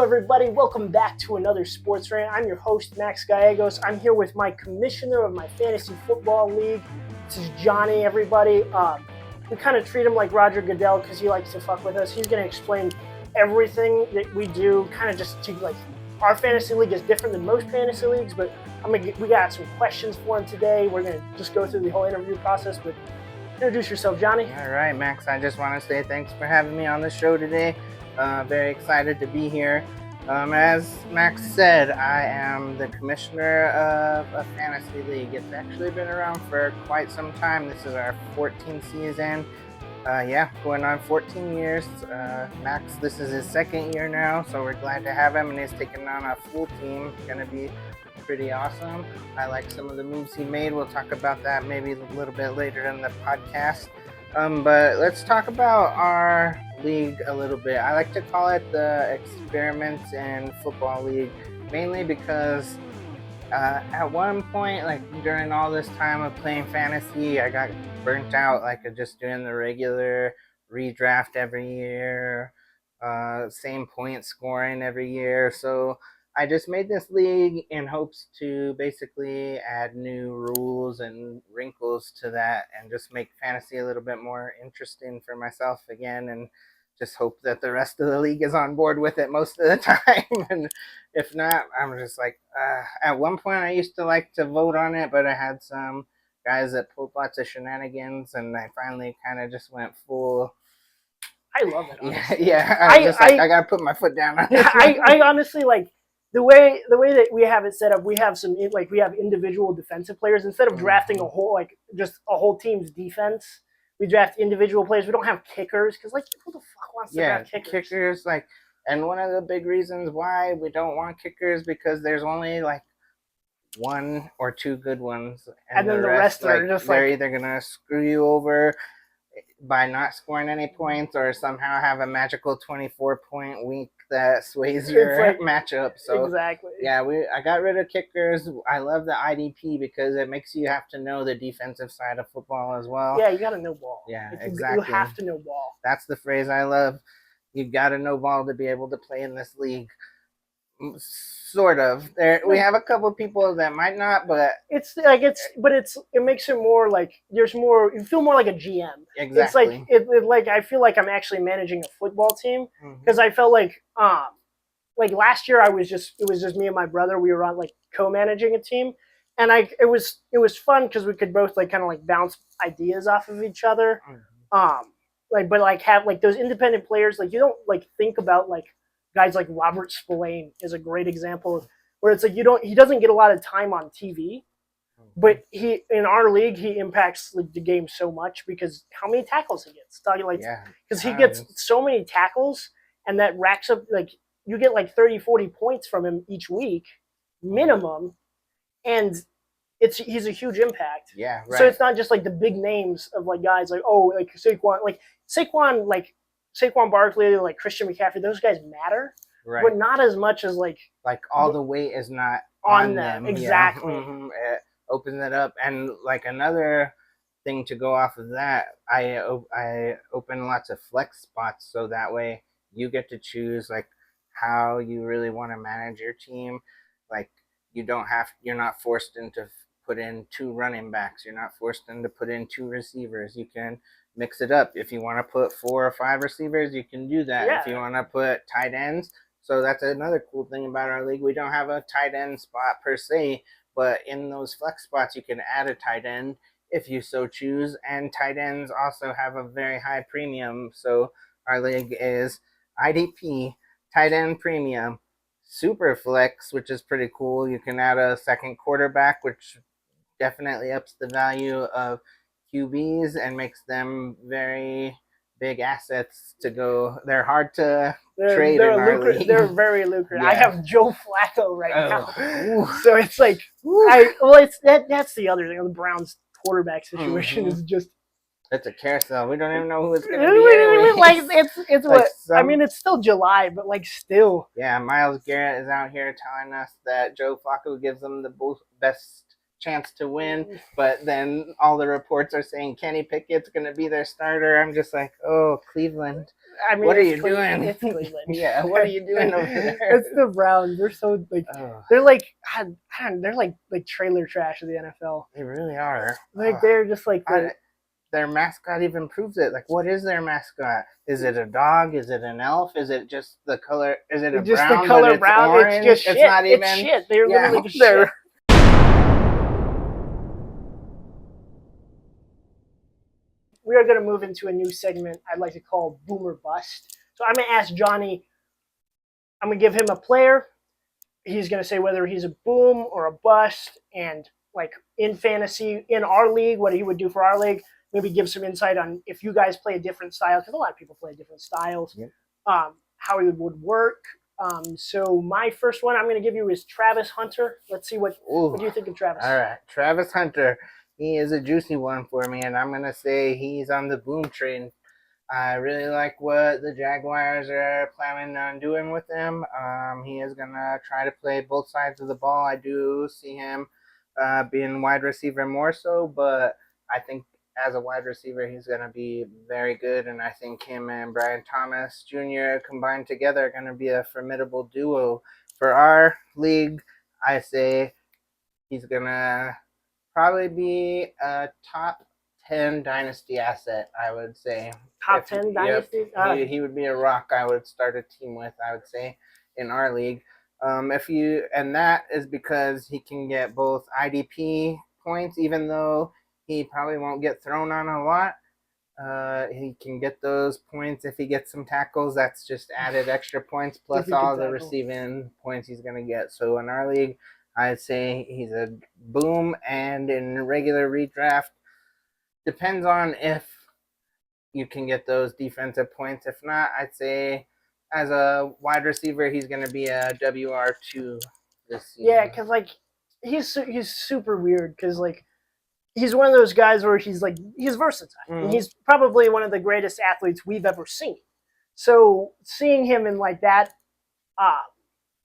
Hello, everybody. Welcome back to another Sports Rant. I'm your host, Max Gallegos. I'm here with my commissioner of my fantasy football league. This is Johnny, everybody. We kind of treat him like Roger Goodell because he likes to fuck with us. He's going to explain everything that we do, kind of just to, like, our fantasy league is different than most fantasy leagues, but we got some questions for him today. We're going to just go through the whole interview process, but introduce yourself, Johnny. All right, Max. I just want to say thanks for having me on the show today. Very excited to be here. As Max said, I am the commissioner of a fantasy league. It's actually been around for quite some time. This is our 14th season. Going on 14 years. Max, this is his second year now, so we're glad to have him, and he's taking on a full team. It's going to be pretty awesome. I like some of the moves he made. We'll talk about that maybe a little bit later in the podcast. But let's talk about our league a little bit. I like to call it the Experiments in Football League, mainly because at one point, like during all this time of playing fantasy, I got burnt out, like just doing the regular redraft every year, same point scoring every year. So I just made this league in hopes to basically add new rules and wrinkles to that and just make fantasy a little bit more interesting for myself again, and just hope that the rest of the league is on board with it most of the time. And if not, I'm just like, at one point I used to like to vote on it, but I had some guys that pulled lots of shenanigans, and I finally kind of just went full. I love it, honestly. I gotta put my foot down on it. I honestly like the way that we have it set up. We have we have individual defensive players instead of drafting a whole team's defense. We draft individual players. We don't have kickers because who the fuck wants to draft kickers? And one of the big reasons why we don't want kickers because there's only like one or two good ones, and then the rest are they're either gonna screw you over by not scoring any points or somehow have a magical 24-point week that sways your matchup. So exactly. Yeah, I got rid of kickers. I love the IDP because it makes you have to know the defensive side of football as well. Yeah, you got to know ball. Yeah, exactly. You have to know ball. That's the phrase I love. You got to know ball to be able to play in this league. Sort of. We have a couple of people that might not, but it makes it more like there's more. You feel more like a GM. Exactly. It's like I feel like I'm actually managing a football team because I felt like last year it was just me and my brother. We were on co-managing a team, and it was fun because we could both bounce ideas off of each other. Have those independent players. You don't think about guys like Robert Spillane is a great example where it's he doesn't get a lot of time on TV, but in our league he impacts the game so much because how many tackles he gets. Because he gets so many tackles, and that racks up you get 30, 40 points from him each week minimum, and he's a huge impact. Yeah, right. So it's not just the big names of guys Saquon Barkley, Christian McCaffrey, those guys matter, right? But not as much as all the weight is not on them. Exactly. Yeah. It opens it up, and another thing to go off of that, I open lots of flex spots so that way you get to choose how you really want to manage your team. You're not forced into put in 2 running backs. You're not forced into put in 2 receivers. You can mix it up. If you want to put 4 or 5 receivers, you can do that. Yeah. If you want to put tight ends, so that's another cool thing about our league. We don't have a tight end spot per se, but in those flex spots, you can add a tight end if you so choose. And tight ends also have a very high premium. So our league is IDP, tight end premium, super flex, which is pretty cool. You can add a second quarterback, which definitely ups the value of QBs and makes them very big assets to go. They're hard to trade in our league. They're very lucrative. Yeah. I have Joe Flacco now. So it's that's the other thing. The Browns quarterback situation is just. It's a carousel. We don't even know who it's going to be anyway. It's still July, but still. Yeah, Myles Garrett is out here telling us that Joe Flacco gives them the best chance to win, but then all the reports are saying Kenny Pickett's going to be their starter. I'm just like, oh, Cleveland. I mean, what are you Cleveland. doing? It's Cleveland. Yeah, what are you doing over there? It's the Browns. They're so like they're like they're like trailer trash of the NFL. They really are. Like they're just like their mascot even proves it. Like, what is their mascot? Is it a dog? Is it an elf? Is it just the color? Is it a just brown? The color but brown. Orange? It's just it's shit. Not even. It's shit. They're literally just shit. We are going to move into a new segment I'd like to call Boomer Bust. So I'm going to ask Johnny. I'm going to give him a player. He's going to say whether he's a boom or a bust, and like in fantasy, in our league, what he would do for our league. Maybe give some insight on if you guys play a different style, because a lot of people play different styles, how it would work. So my first one I'm going to give you is Travis Hunter. Let's see what do you think of Travis? All right, Travis Hunter. He is a juicy one for me, and I'm going to say he's on the boom train. I really like what the Jaguars are planning on doing with him. He is going to try to play both sides of the ball. I do see him being wide receiver more so, but I think as a wide receiver, he's going to be very good, and I think him and Brian Thomas Jr. combined together are going to be a formidable duo. For our league, I say he's going to probably be a top 10 dynasty asset, I would say. Top 10 dynasty? Yep, he would be a rock I would start a team with, I would say, in our league. And that is because he can get both IDP points, even though he probably won't get thrown on a lot. He can get those points if he gets some tackles. That's just added extra points plus all the receiving points he's going to get. So in our league, I'd say he's a boom, and in regular redraft, depends on if you can get those defensive points. If not, I'd say as a wide receiver, he's going to be a WR2 this season. Yeah, because like he's super weird because like he's one of those guys where he's versatile. And he's probably one of the greatest athletes we've ever seen. So seeing him in like that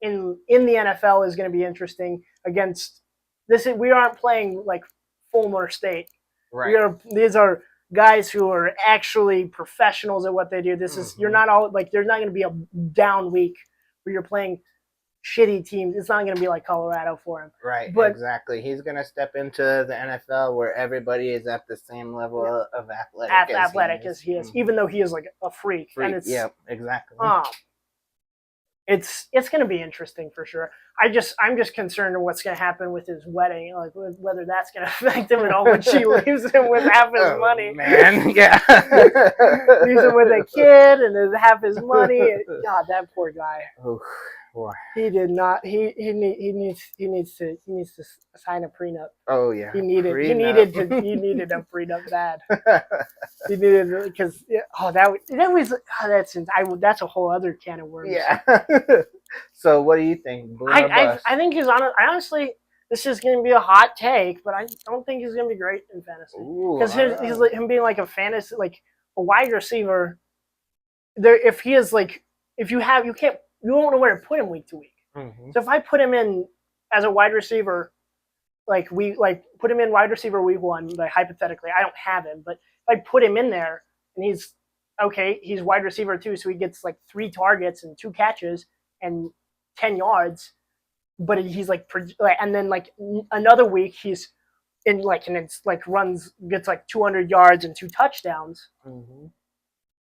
in the NFL is going to be interesting against this. We aren't playing like Fulmer State. Right. These are guys who are actually professionals at what they do. This is you're not all like there's not going to be a down week where you're playing shitty teams. It's not going to be like Colorado for him. Right, but exactly. He's going to step into the NFL where everybody is at the same level of athletic as he is, even though he is like a freak. And it's, exactly. It's going to be interesting for sure. I'm just concerned with what's going to happen with his wedding, like whether that's going to affect him at all when she leaves him with half his money. Man, yeah, leaves him with a kid and half his money. God, that poor guy. Oof. Boy. He did not. He needs to sign a prenup. Oh yeah. He needed a prenup bad. He needed because that's a whole other can of worms. Yeah. So what do you think? I think he's on. I honestly, this is going to be a hot take, but I don't think he's going to be great in fantasy because he's like him being like a fantasy like a wide receiver. There, if he is like you won't know where to put him week to week. So if I put him in as a wide receiver, put him in wide receiver week 1, like hypothetically, I don't have him, but if I put him in there and he's wide receiver 2, so he gets like 3 targets and 2 catches and 10 yards, but he's and then like another week he's in like and it's like gets like 200 yards and 2 touchdowns.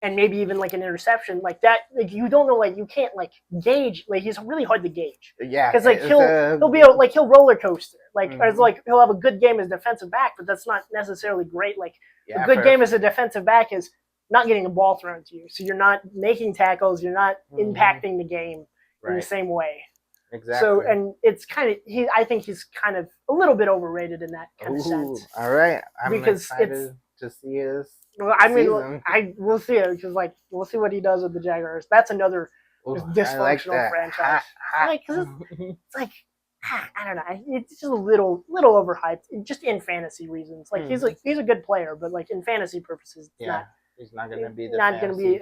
And maybe even like an interception like that, like you don't know, like you can't like gauge. Like he's really hard to gauge. Yeah, because like he'll roller coaster. Like it's like he'll have a good game as defensive back, but that's not necessarily great. Like a good game as a defensive back is not getting the ball thrown to you, so you're not making tackles, you're not impacting the game in the same way. Exactly. So and it's kind of I think he's kind of a little bit overrated in that kind of sense. All right, I'm excited to see his. Well, I mean, we'll see it because, like, we'll see what he does with the Jaguars. That's another dysfunctional franchise. Because it's like, I don't know, it's just a little overhyped, just in fantasy reasons. Like he's a good player, but like in fantasy purposes, he's not going to be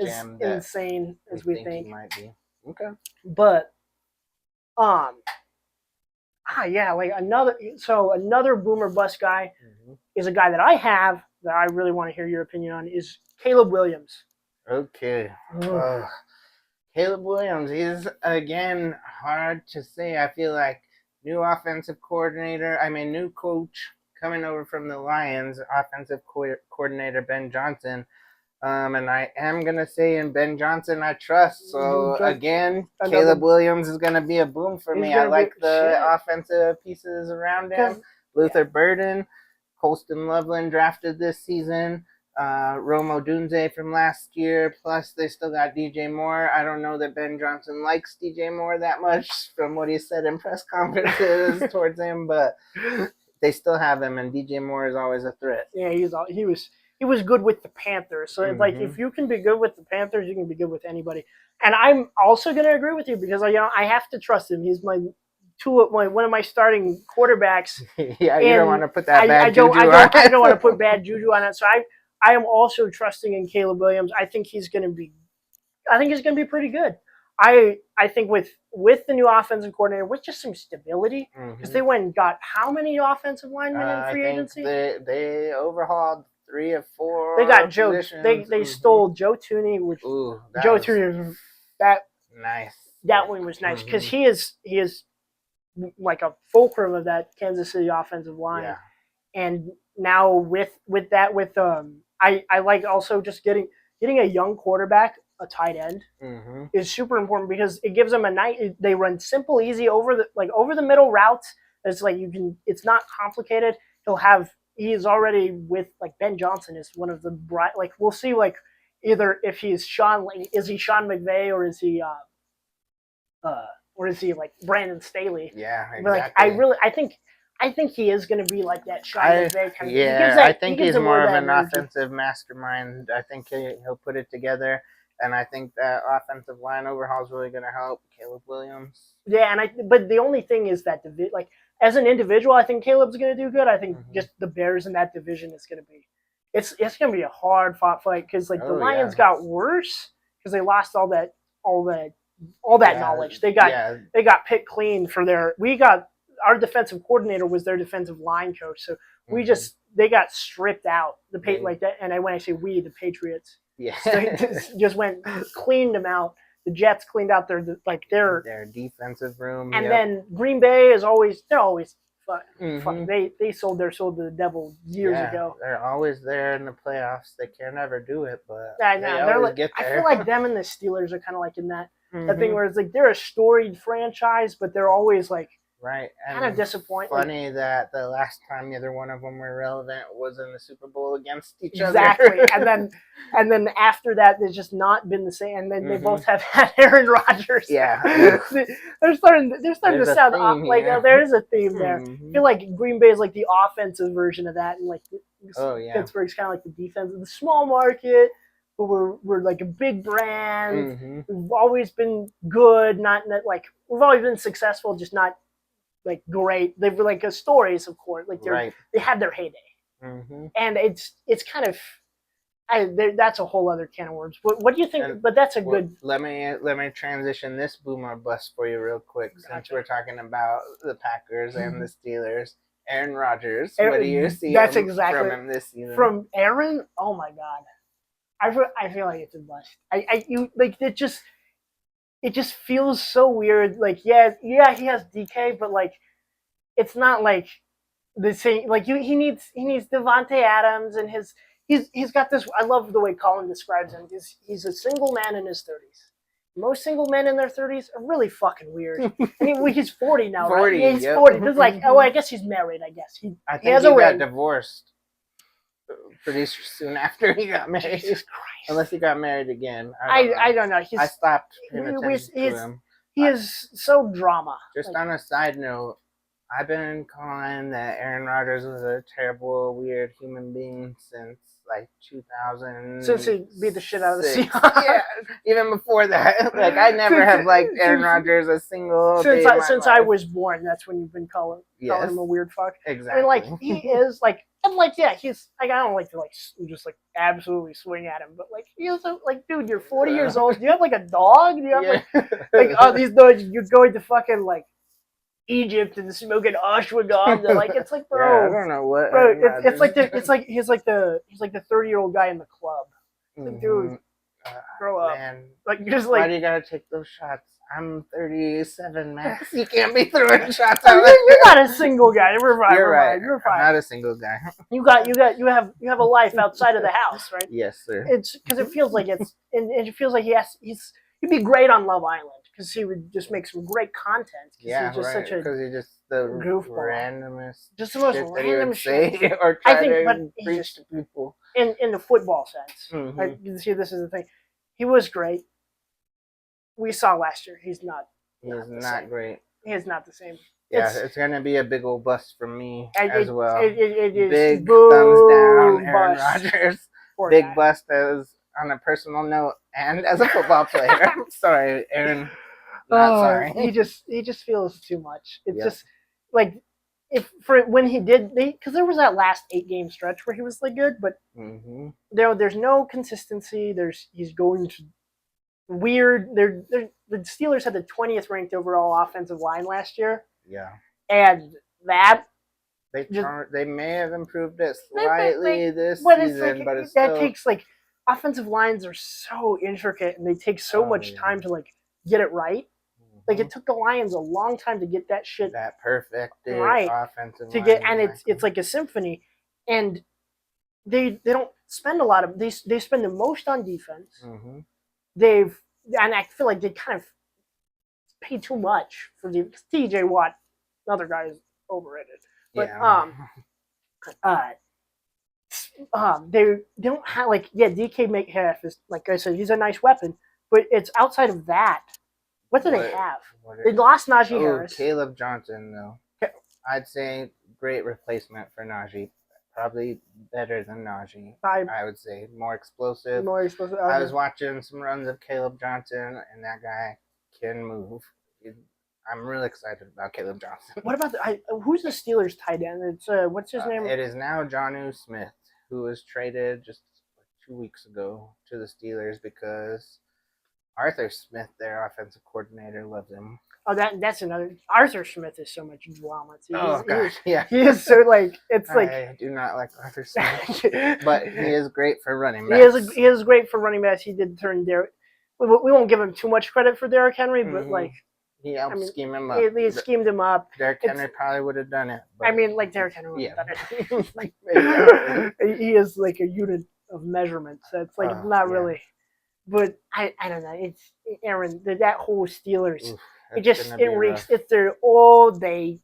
as insane as we think. He might be. Okay, but like another boomer bust guy is a guy that I have. That I really want to hear your opinion on is Caleb Williams. Okay. Caleb Williams, he's again hard to say. I feel like new new coach coming over from the Lions, coordinator Ben Johnson. And I am gonna say in Ben Johnson I trust. So again, Caleb Williams is gonna be a boom for me. I like the offensive pieces around him. Luther Burden, Colston Loveland drafted this season. Rome Odunze from last year. Plus, they still got DJ Moore. I don't know that Ben Johnson likes DJ Moore that much from what he said in press conferences towards him, but they still have him, and DJ Moore is always a threat. Yeah, he was good with the Panthers. So like, if you can be good with the Panthers, you can be good with anybody. And I'm also going to agree with you because I have to trust him. He's one of my starting quarterbacks. Yeah, you don't want to put that bad juju on it. I don't want to put bad juju on it. So I am also trusting in Caleb Williams. I think he's going to be pretty good. I think with the new offensive coordinator, with just some stability, because they went and got how many offensive linemen in free agency? They overhauled 3 or 4. They got Joe. They stole Joe Tooney, which Tooney was nice. That one was nice because he is like a fulcrum of that Kansas City offensive line. Yeah. And now with I like also just getting a young quarterback, a tight end, is super important because it gives them they run simple, easy over the middle routes. It's like it's not complicated. He is already with like Ben Johnson is one of the bright, like we'll see like either if he's is he Sean McVay or is he like Brandon Staley? Yeah, exactly. But like I think he is going to be like that Sean McVay kind of. Yeah, I think he's more of an offensive mastermind. I think he'll put it together, and I think that offensive line overhaul is really going to help Caleb Williams. Yeah, but the only thing is that like as an individual, I think Caleb's going to do good. I think just the Bears in that division is going to be, it's going to be a hard fought fight because like the Lions got worse because they lost all that knowledge. They got picked clean for our defensive coordinator was their defensive line coach. So they got stripped out. Like that. And when I say the Patriots, just cleaned them out. The Jets cleaned out their defensive room. And then Green Bay they're always fun. They sold their soul to the devil years ago. They're always there in the playoffs. They can never do it, but they always get there. I feel like them and the Steelers are kind of like in that thing where it's like they're a storied franchise, but they're always like kind of disappointing. Funny that the last time neither one of them were relevant was in the Super Bowl against each other. Exactly. and then after that, there's just not been the same. And then they both have had Aaron Rodgers. Yeah. they're starting to sound like there is a theme there. I feel like Green Bay is like the offensive version of that, and like Pittsburgh's kind of like the defense of the small market. But we're like a big brand. We've always been good, not like we've always been successful, just not like great. They were like stories, of course. Like they had their heyday, and it's kind of that's a whole other can of worms. What do you think? But that's a good. Let me transition this boom or bust for you real quick. Since we're talking about the Packers and the Steelers, Aaron Rodgers. What do you see? That's exactly from him this season. From Aaron. Oh my God. I feel like it's a bust. It just feels so weird. Like he has DK, but like it's not like the same. Like he needs Devontae Adams and he's got this. I love the way Colin describes him. He's a single man in his 30s. Most single men in their 30s are really fucking weird. I mean, he's 40 now, 40, right? Yeah, he's 40. It's like, I guess he's married. I guess he got divorced pretty soon after he got married. Jesus Christ. Unless he got married again. I don't know. I stopped paying attention to him. He is so drama. Just on a side note, I've been calling that Aaron Rodgers was a terrible, weird human being since like 2000. Since he beat the shit out of the Seahawks. Yeah, even before that. Like I never have liked Aaron Rodgers a single day since I was born. That's when you've been calling him a weird fuck. Exactly. I mean, like he is like. And like, yeah, he's like, I don't like to like just like absolutely swing at him, but like, he's like, dude, you're 40 years old. Do you have like a dog? Do you have like these dogs? You're going to fucking like Egypt and smoking ashwagandha. Like, it's like, bro, I don't know what. Bro, it's like he's like the 30-year-old guy in the club. Like, dude, Grow up. Man, Like just why like do you gotta take those shots? I'm 37, Max. You can't be throwing shots oh, out there. you're not a single guy. We're fine. You're We're right. fine. You're I'm fine. not a single guy. You have a life outside of the house, right? Yes, sir. It's because it feels like it feels like he'd be great on Love Island because he would just make some great content. Yeah, he's just right. such a Because he's just the goofball. randomest, just the most shit that he random would shit. say or I try think, to but he preach just to people. in the football sense. Mhm. Like, you see, this is the thing. He was great. We saw last year. He's not. He's the not same. great. He is not the same. Yeah, it's gonna be a big old bust for me as well. It is big boom thumbs down, Aaron bust. Rodgers. Poor Big guy. bust as on a personal note and as a football player. I'm sorry, Aaron. Not sorry. He just feels too much. It's Yep. just like if for when he did because there was that last 8-game stretch where he was like good, but there's no consistency. He's going to weird. The Steelers had the 20th ranked overall offensive line last year. Yeah. And that they may have improved it slightly this but season, but it's that still takes like offensive lines are so intricate and they take so much time to like get it right. Like it took the Lions a long time to get that shit that perfected right offensive to line get, and it's like a symphony, and they don't spend a lot of they spend the most on defense. And I feel like they kind of pay too much for TJ Watt. Another guy is overrated, but they don't have like DK Metcalf is like I said, he's a nice weapon, but it's outside of that. What do they have? They lost Najee Harris. Caleb Johnson, though. I'd say great replacement for Najee. Probably better than Najee. I would say more explosive. Okay. I was watching some runs of Caleb Johnson, and that guy can move. I'm really excited about Caleb Johnson. What about who's the Steelers tight end? It's what's his name? It is now Jonnu Smith, who was traded just 2 weeks ago to the Steelers because Arthur Smith, their offensive coordinator, loved him. Oh, that's another. Arthur Smith is so much drama too. He is so like it's like I do not like Arthur Smith, but he is great for running backs. He is great for running backs. He did turn Derrick. We won't give him too much credit for Derrick Henry, but like he helped scheme him up. He schemed him up. Derrick Henry probably would have done it. But like Derrick Henry would have done it. He is like a unit of measurement. So it's like not really. But I don't know. It's Aaron. That whole Steelers. Oof, it reeks. It's their all day.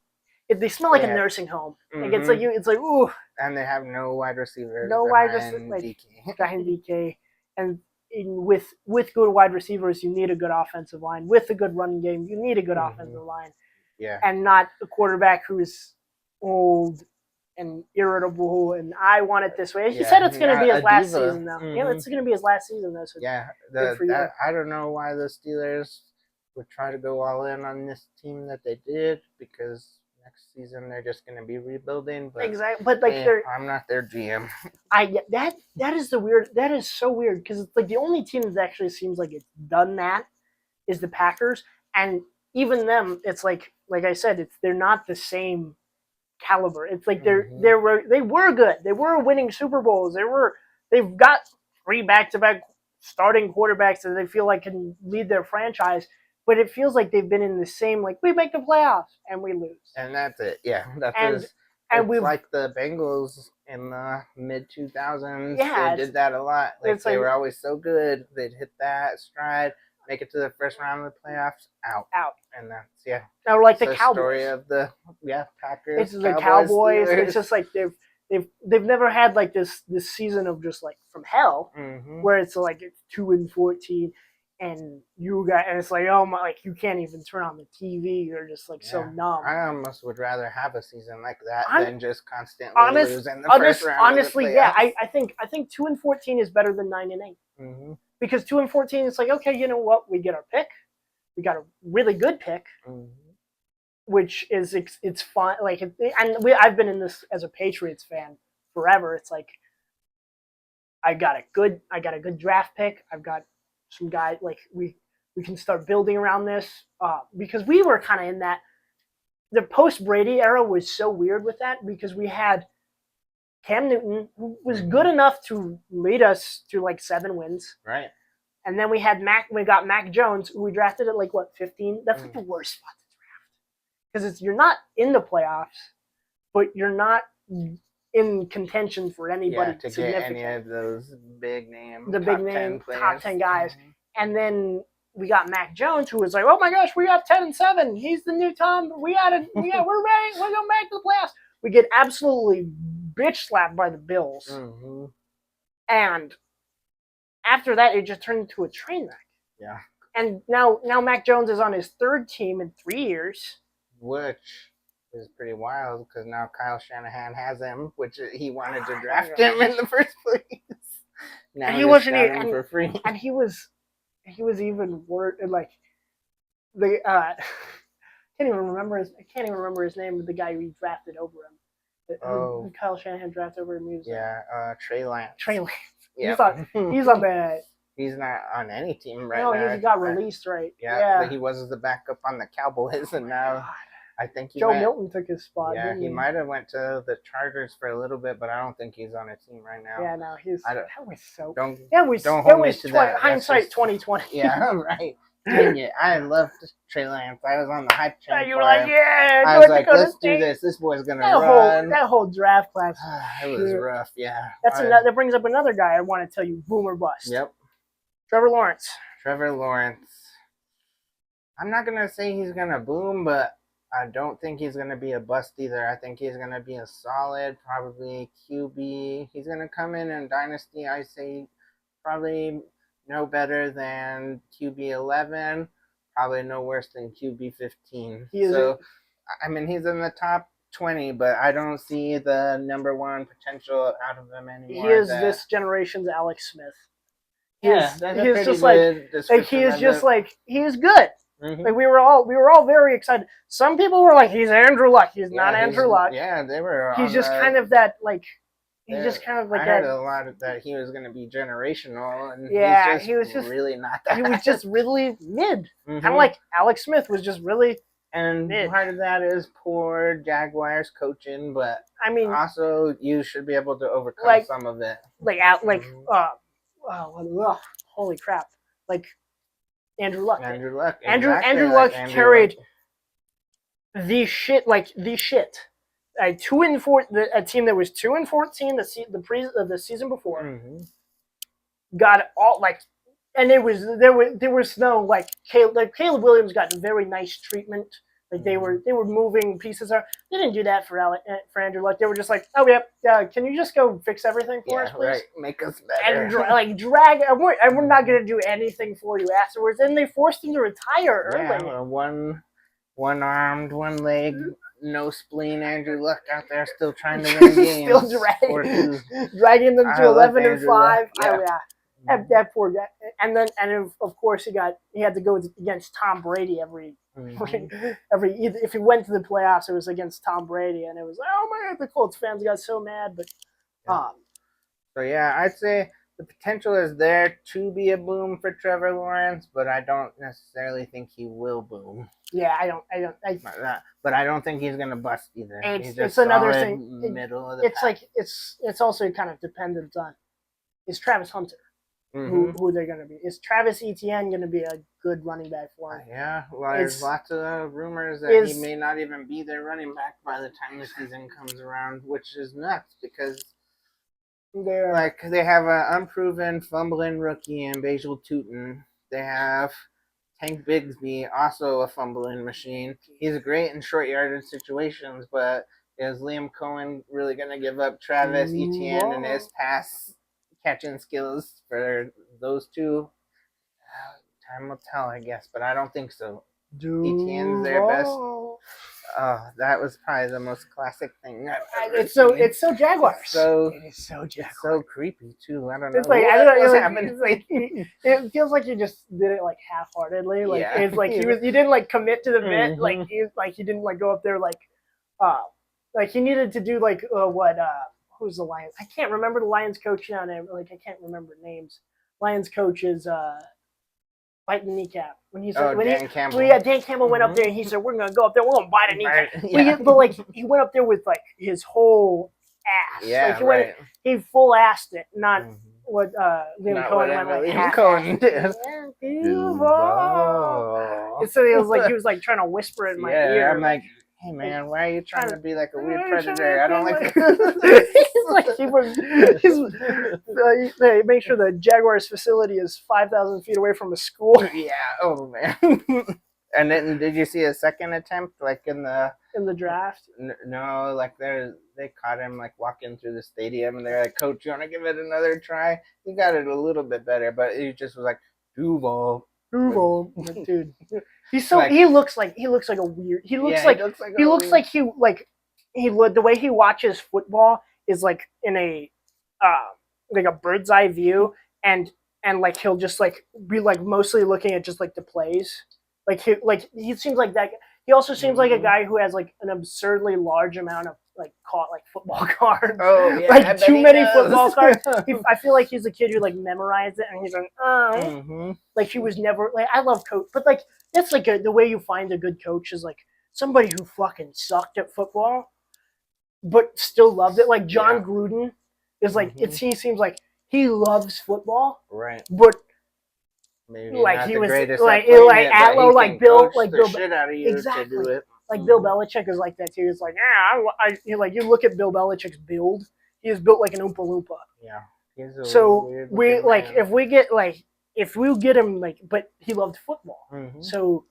They smell like a nursing home. Like it's like ooh. And they have no wide receivers. No wide receivers. Like behind DK, and with good wide receivers, you need a good offensive line. With a good running game, you need a good offensive line. Yeah. And not a quarterback who's old and irritable, and I want it this way. He said it's going to be his last season, though. Yeah, it's going to be his last season, though. So I don't know why the Steelers would try to go all in on this team that they did, because next season they're just going to be rebuilding. But exactly, but like I'm not their GM. That is the weird. That is so weird because it's like the only team that actually seems like it's done that is the Packers, and even them, it's like I said, they're not the same caliber. It's like they were good. They were winning Super Bowls. They've got 3 back-to-back starting quarterbacks that they feel like can lead their franchise. But it feels like they've been in the same we make the playoffs and we lose. And that's it. Yeah, it's like the Bengals in the mid 2000s. Yeah, they did that a lot. They were always so good. They'd hit that stride, make it to the first round of the playoffs, out. And that's Now like the Cowboys. Story of the Packers. It's the Cowboys. It's just like they've never had like this season of just like from hell where it's like it's 2-14 and it's like oh my, like you can't even turn on the TV. You're just like so numb. I almost would rather have a season like that than just constantly losing the first round. Honestly, of the I think 2-14 is better than 9-8. Because 2-14, it's like okay, you know what? We get our pick. We got a really good pick, which is it's fun. Like, I've been in this as a Patriots fan forever. It's like I got a good draft pick. I've got some guys like we can start building around this because we were kind of in that. The post Brady era was so weird with that because we had Cam Newton, who was good enough to lead us to like 7 wins. Right. And then we got Mac Jones, who we drafted at like what 15. That's like the worst spot to draft because you're not in the playoffs, but you're not in contention for anybody to significant. get any of those big names, the big name top 10 guys. And then we got Mac Jones, who was like, "Oh my gosh, we got 10-7. He's the new Tom. We're ready. We're gonna make the playoffs." We get absolutely bitch slapped by the Bills, and after that, it just turned into a train wreck. Yeah. And now Mac Jones is on his third team in 3 years, which is pretty wild because now Kyle Shanahan has him, which he wanted to draft him in the first place. Now and he wasn't even for free, and he was even worse. Like the I can't even remember his name. But the guy who drafted over him, who Kyle Shanahan drafted over him. Trey Lance. Trey Lance. Yeah, he's on the. He's not on any team right now. No, he got released, right? Yeah, he was the backup on the Cowboys, and now I think Joe Milton took his spot. Yeah, he might have went to the Chargers for a little bit, but I don't think he's on a team right now. Yeah, no, that was so. Don't hold me to that. Hindsight 2020. Yeah, right. Dang it! I loved Trey Lance. I was on the hype train. You were like, yeah. I was like, let's do this. This boy's gonna run. That whole draft class. It was rough. Yeah. That brings up another guy I want to tell you, boom or bust. Yep. Trevor Lawrence. I'm not gonna say he's gonna boom, but I don't think he's gonna be a bust either. I think he's gonna be a solid, probably QB. He's gonna come in Dynasty. I say probably no better than QB 11, probably no worse than QB 15. He's in the top 20, but I don't see the number one potential out of him anymore. He is this generation's Alex Smith. He is good. Mm-hmm. Like we were all very excited. Some people were like, "He's Andrew Luck." He's not Andrew Luck. Yeah, they were. He's just kind of that like. He's just kind of like I that. heard a lot of that he was going to be generational, and he was just really not that. He was just really mid, kind of like Alex Smith was just really. And mid. Part of that is poor Jaguars coaching, but I mean, also you should be able to overcome some of it. Holy crap! Like Andrew Luck. Andrew Luck carried the shit. A 2-4, a team that was 2-14 the season before got all and there was no Caleb Williams got very nice treatment. Like they were moving pieces. They didn't do that for Andrew Luck. They were just like, oh yeah, can you just go fix everything for us, please? Right. Make us better. And drag. We're not gonna do anything for you afterwards. And they forced him to retire early. Yeah, one armed, one leg, no spleen. Andrew Luck out there still trying to win games. Still dragging them to 11-5. That poor guy. And then of course he had to go against Tom Brady every if he went to the playoffs, it was against Tom Brady, and it was like, oh my God, the Colts fans got so mad. But so yeah, I'd say the potential is there to be a boom for Trevor Lawrence, but I don't necessarily think he will boom. Yeah, I don't. But I don't think he's gonna bust either. It's another thing. Middle of the pack. It's also kind of dependent on is Travis Hunter. Who they're going to be. Is Travis Etienne going to be a good running back for him? Yeah, well, there's lots of rumors that he may not even be their running back by the time the season comes around, which is nuts because they have an unproven fumbling rookie in Basil Tootin. They have Tank Bigsby, also a fumbling machine. He's great in short yardage situations, but is Liam Cohen really going to give up Travis Etienne and his pass catching skills for those two? Time will tell, I guess, but I don't think so. Etienne's their best. That was probably the most classic thing I've ever seen. It's so Jaguars. It is so Jaguars. It's so creepy too. I don't know. It feels like you just did it half-heartedly. It's like you didn't commit to the bit. He didn't go up there he needed to do who's the Lions? I can't remember the Lions coach now. I can't remember names. Lions coach is biting the kneecap. Dan Campbell. Dan Campbell went up there and he said, "We're gonna go up there. We're gonna bite a kneecap." But he went up there with his whole ass. Yeah, he full assed it. Not Liam Not Cohen whatever went like Liam Cohen did. Duval. So he was like trying to whisper in my ear. I'm like, hey man, why are you trying to be like a weird predator? I I don't like. They make sure the Jaguars facility is 5,000 feet away from a school. Yeah. Oh man. And then did you see a second attempt like in the draft? No, like they caught him like walking through the stadium and they're like, Coach, you want to give it another try? He got it a little bit better, but he just was like Duval. Dude. He's so like, he looks like a weird. He looks like the way he watches football is like in a like a bird's eye view, and like he'll just like be like mostly looking at just like the plays. Like he seems like that. He also seems like a guy who has like an absurdly large amount of like football cards. Oh yeah, like too many football cards. I feel like he's a kid who like memorized it, and he's like, like he was never like. I love coach, but like that's like the way you find a good coach is like somebody who fucking sucked at football, but still loved it. Like John Gruden is like he seems like he loves football, right? But maybe like not he the was greatest like Atlo, like Bill, like Bill shit out of you exactly. To do it. Like Bill Belichick is like that too. It's like like you look at Bill Belichick's build, he is built like an Oompa Loompa. Yeah. So we like man. if we get him like, but he loved football, so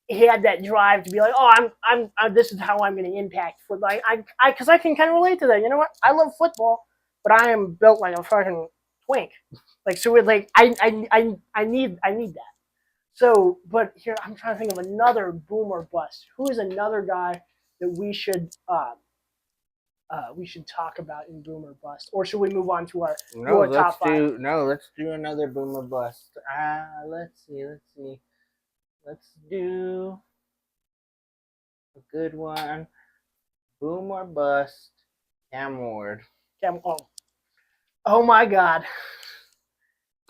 he had that drive to be like, oh, I'm this is how I'm going to impact football. Because I can kind of relate to that. You know what? I love football, but I am built like a fucking twink. Like so, we're like I need that. So, but here I'm trying to think of another boom or bust. Who is another guy that we should talk about in boom or bust, or should we move on to our top five? Let's do another boom or bust. Let's see. Let's do a good one. Boom or bust. Cam Ward. Oh my God.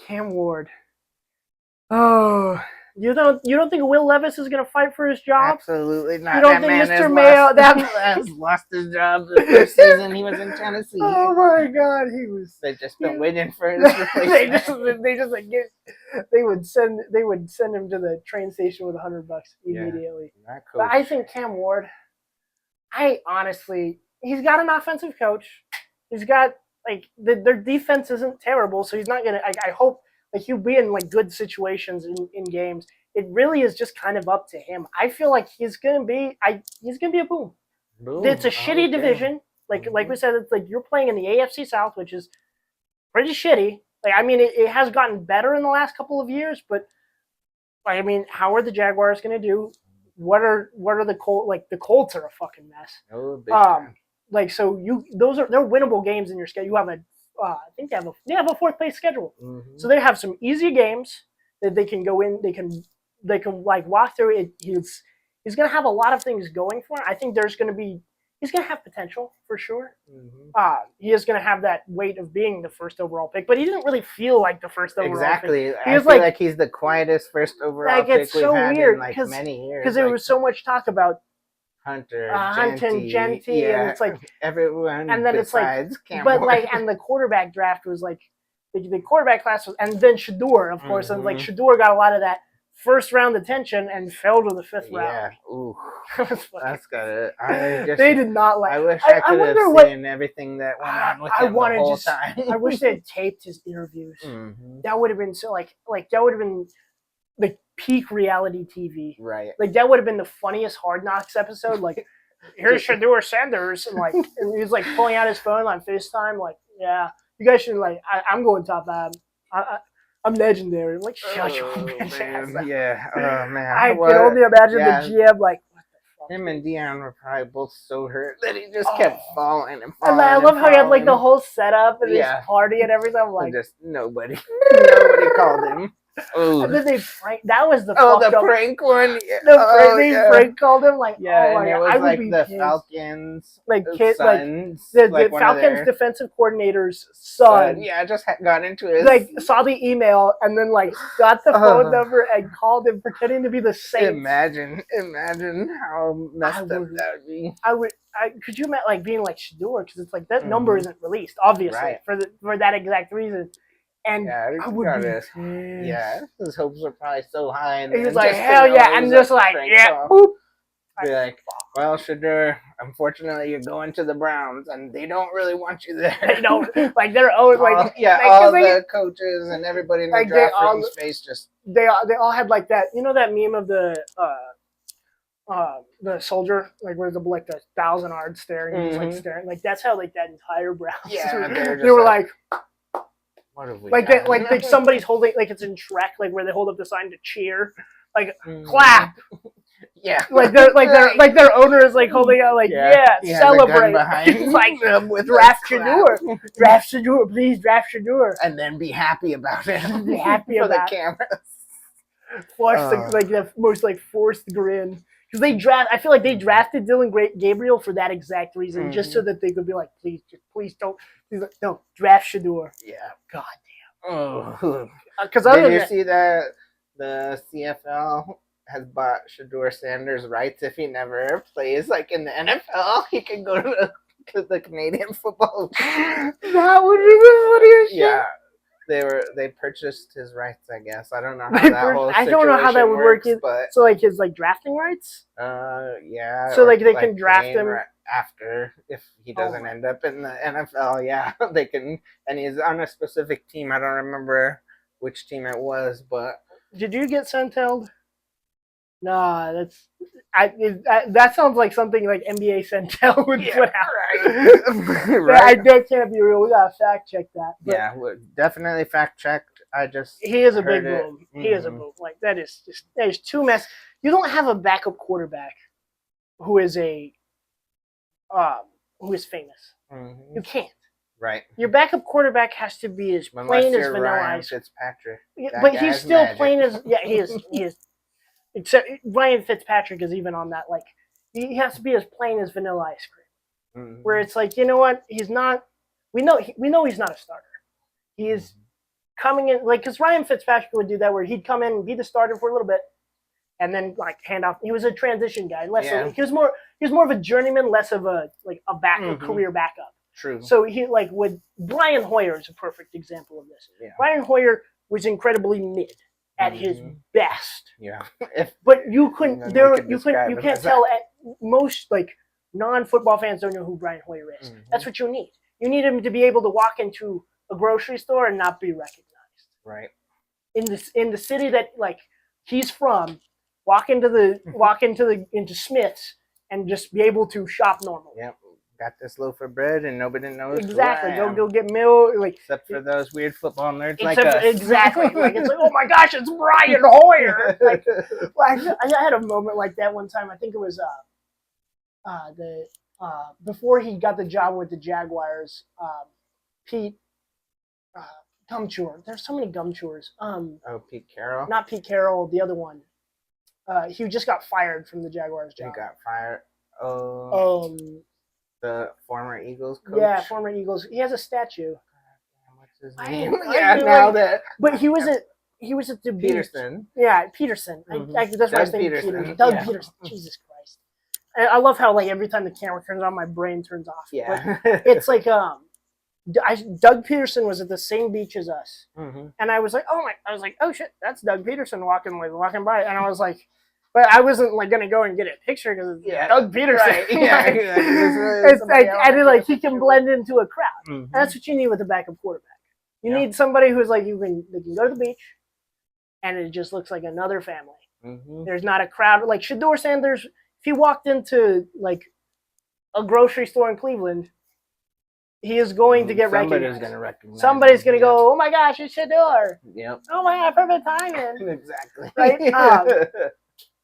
Cam Ward. Oh, you don't think Will Levis is going to fight for his job? Absolutely not. You don't think Mr. Mayo has lost his job the first season he was in Tennessee? Oh my God, They've just been waiting for his replacement. they would send him to the train station with $100 immediately. Yeah, but I think Cam Ward. He's got an offensive coach. He's got like their defense isn't terrible, so he's not gonna. I hope. Like he'll be in like good situations in games. It really is just kind of up to him. I feel like he's gonna be a boom. It's a shitty division. Like we said, it's like you're playing in the AFC South, which is pretty shitty. Like I mean, it has gotten better in the last couple of years, but I mean, how are the Jaguars gonna do? What are the Colts? Like the Colts are a fucking mess. Like so they're winnable games in your schedule. You have I think they have a fourth place schedule, so they have some easy games that they can go in. They can like walk through it. He's gonna have a lot of things going for him. I think he's gonna have potential for sure. He is gonna have that weight of being the first overall pick, but he didn't really feel like the first overall pick. Exactly. I feel like he's the quietest first overall pick we've had in like many years. Because there was so much talk about Hunter, Genty, and it's like everyone. And then it's like, but like, and the quarterback draft was like, the quarterback class was, and then Shador, of course, and like Shador got a lot of that first round attention and fell to the fifth round. Yeah, ooh, that's good. They did not like. I wish I could have seen everything that went on with him the whole time. I wish they had taped his interviews. That would have been so like that would have been like peak reality TV. Right. Like that would have been the funniest Hard Knocks episode. Like, here's Shador Sanders, and like, and he's like pulling out his phone on FaceTime. Like, yeah, you guys should like. I'm going top 5. I'm legendary. I'm like, shut your bitch ass up. Yeah. Oh man. I can only imagine the GM like. Him and Dion were probably both so hurt that he just kept falling and falling. And I love how he had like the whole setup and his party and everything. I'm like, just nobody called him. And then they that was the prank one. They prank called him like, and it was like the pissed. Falcons, like sons, the Falcons defensive coordinator's son. Yeah, just got into it. Like saw the email and then like got the phone number and called him pretending to be the Saints. Imagine how messed up that would be. Could you imagine like being like Shador, because it's like that number isn't released, obviously, for that exact reason. And Yeah, I would be pissed. Yeah, his hopes were probably so high. And He's then like, just to hell know yeah, it and was just a like, prank yeah, call. boop. Be like, well, Shador, unfortunately, you're going to the Browns, and they don't really want you there. They don't like they're always like all the coaches and everybody in the like, draft room's face just they all had like that. You know that meme of the soldier like where the like the 1,000-yard stare and he's like staring like that's how like that entire Browns. Yeah, they were like what have we like done? that like somebody's holding like it's in Shrek like where they hold up the sign to cheer like clap. Yeah, like their owner is like holding out like celebrate. It's like with draft Shador, please draft Shador, and then be happy about it. Be happy for about the cameras. The most like forced grin because I feel like they drafted Dylan Gabriel for that exact reason, just so that they could be like, please don't, no, draft Shador. Yeah, god damn. Oh, Because did you see that the CFL has bought Shador Sanders' rights if he never plays like in the NFL? He can go to the Canadian football. That would be the funniest shit. Yeah. They purchased his rights, I guess. I don't know how that whole situation I don't know how that would works, work. But so like his like drafting rights. Yeah. So like they can draft him after if he doesn't end up in the NFL. Yeah, they can, and he's on a specific team. I don't remember which team it was, but did you get Sentel? Nah, that sounds like something like NBA Sentel would put out. Right. That can't be real. We gotta fact check that. But yeah, definitely fact checked. He is a big boom. He is a boom. Like that is too mess. You don't have a backup quarterback who is famous. You can't. Right. Your backup quarterback has to be as plain as vanilla ice. Fitzpatrick. But he's still plain as he is. Except Ryan Fitzpatrick is even on that. Like he has to be as plain as vanilla ice cream. Where it's like, you know what? He's not. We know he's not a starter. He is coming in like because Ryan Fitzpatrick would do that where he'd come in and be the starter for a little bit, and then like hand off. He was a transition guy. He was more of a journeyman, less of a backup career backup. True. So he with Brian Hoyer is a perfect example of this. Yeah. Brian Hoyer was incredibly mid at his best. Yeah. But you couldn't you can't tell at most like non-football fans don't know who Brian Hoyer is. That's what you need. You need him to be able to walk into a grocery store and not be recognized. Right. In the city that like he's from, walk into Smith's and just be able to shop normal. Yep. Got this loaf of bread and nobody knows. Exactly. Go get milk. Except for those weird football nerds like us. Exactly. Like it's like, oh my gosh, it's Brian Hoyer. I had a moment like that one time. I think it was before he got the job with the Jaguars. Pete Gumchore. There's so many Gumchores. Pete Carroll. Not Pete Carroll. The other one. He just got fired from the Jaguars job. He got fired. The former Eagles coach? Yeah, former Eagles. He has a statue. What's his name? But he was at the Peterson. Beach. Yeah, Peterson. That's why I think Peterson. Doug Peterson. Jesus Christ. I love how every time the camera turns on, my brain turns off. Yeah. But it's like Doug Peterson was at the same beach as us, and I was like, oh shit, that's Doug Peterson walking by, and I was like. But I wasn't gonna go and get a picture because it's Doug Peterson. Right. Yeah, he can blend into a crowd. And that's what you need with a backup quarterback. You need somebody who's they can go to the beach, and it just looks like another family. There's not a crowd like Shador Sanders. If he walked into a grocery store in Cleveland, he is going to get recognized. Somebody's going to go, oh my gosh, it's Shador. Yep. Oh my god, perfect timing. Exactly.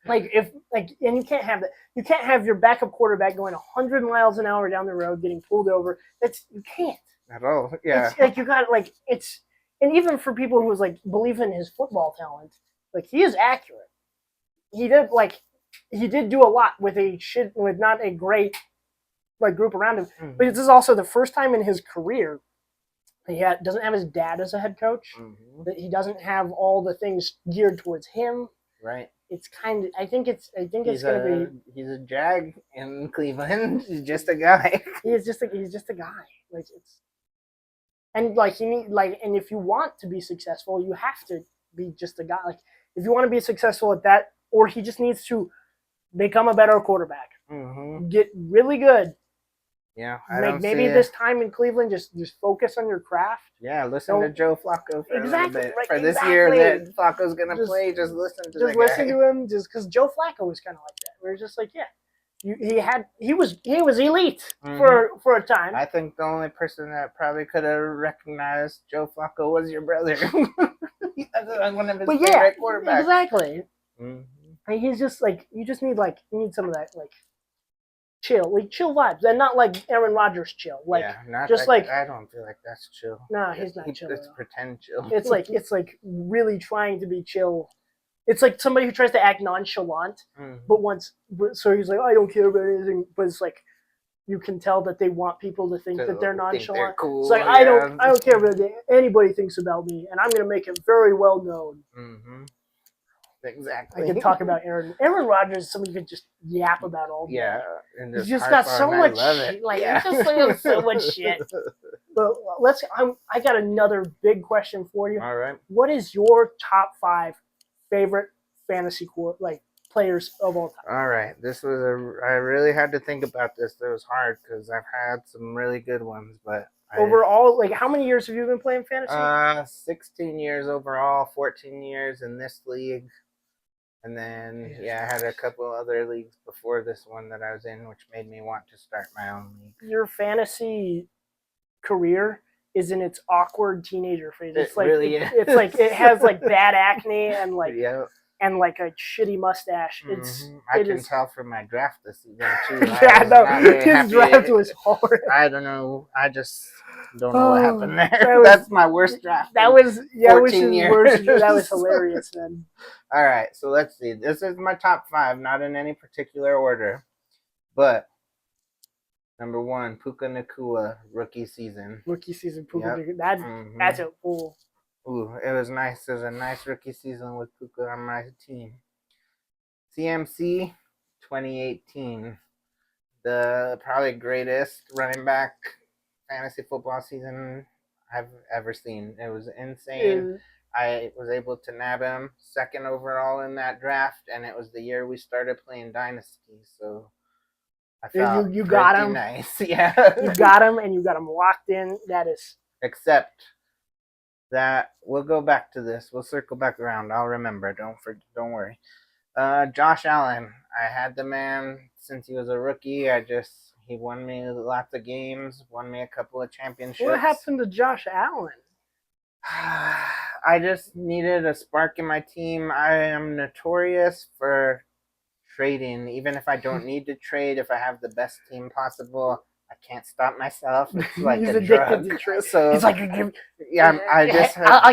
Right. And you can't have that. You can't have your backup quarterback going 100 miles an hour down the road, getting pulled over. You can't at all. Yeah. It's you got and even for people who believe in his football talent, he is accurate. He did do a lot with not a great group around him. But this is also the first time in his career he doesn't have his dad as a head coach. That he doesn't have all the things geared towards him. Right. It's I think it's gonna be. He's a Jag in Cleveland. He's just a guy. He's just a guy. And like you need like, and if you want to be successful, you have to be just a guy. Like if you want to be successful at that, or he just needs to become a better quarterback, get really good. Yeah, Maybe this time in Cleveland, just focus on your craft. Yeah, listen to Joe Flacco for a little bit. Right, for this year that Flacco's gonna play, just listen to him, just because Joe Flacco was kind of like that. We're just like, yeah, he was elite for a time. I think the only person that probably could have recognized Joe Flacco was your brother. One of his favorite quarterbacks. Exactly. And he's just like, you need some of that like chill vibes, and not like Aaron Rodgers chill. Like just like I don't feel like that's chill. No, he's not chill. It's pretend chill. It's like really trying to be chill. It's like somebody who tries to act nonchalant, so he's like, I don't care about anything, but it's like you can tell that they want people to think that they're nonchalant. They're cool, it's like I don't care about anybody thinks about me, and I'm going to make it very well known. Exactly. I can talk about Aaron Rodgers. Somebody could just yap about all day. Yeah, and he's just got so much shit. Like he's just like so much shit. But I got another big question for you. All right. What is your top 5 favorite fantasy players of all time? All right. I really had to think about this. It was hard because I've had some really good ones, but overall, like how many years have you been playing fantasy? 16 years overall, 14 years in this league. And then, I had a couple other leagues before this one that I was in, which made me want to start my own league. Your fantasy career is in its awkward teenager phase. It's like really it's like it has like bad acne and like and like a shitty mustache. I can tell from my draft this season too. His draft was horrible. I don't know. I just don't know what happened there. That's my worst draft. That was his worst. That was hilarious, man. All right, so let's see. This is my top 5, not in any particular order, but number 1, Puka Nacua, rookie season. Puka Nacua. That's a cool. Ooh, it was nice. It was a nice rookie season with Puka on my team. CMC, 2018, the probably greatest running back fantasy football season I've ever seen. It was insane. I was able to nab him 2nd overall in that draft, and it was the year we started playing Dynasty, so I felt you got him. Nice. Yeah. You got him, and you got him locked in. That is. Except that we'll go back to this. We'll circle back around. I'll remember. Don't worry. Josh Allen. I had the man since he was a rookie. He won me lots of games, won me a couple of championships. What happened to Josh Allen? I just needed a spark in my team. I am notorious for trading. Even if I don't need to trade, if I have the best team possible, I can't stop myself. It's like He's a drug. To trade. So it's like I'll give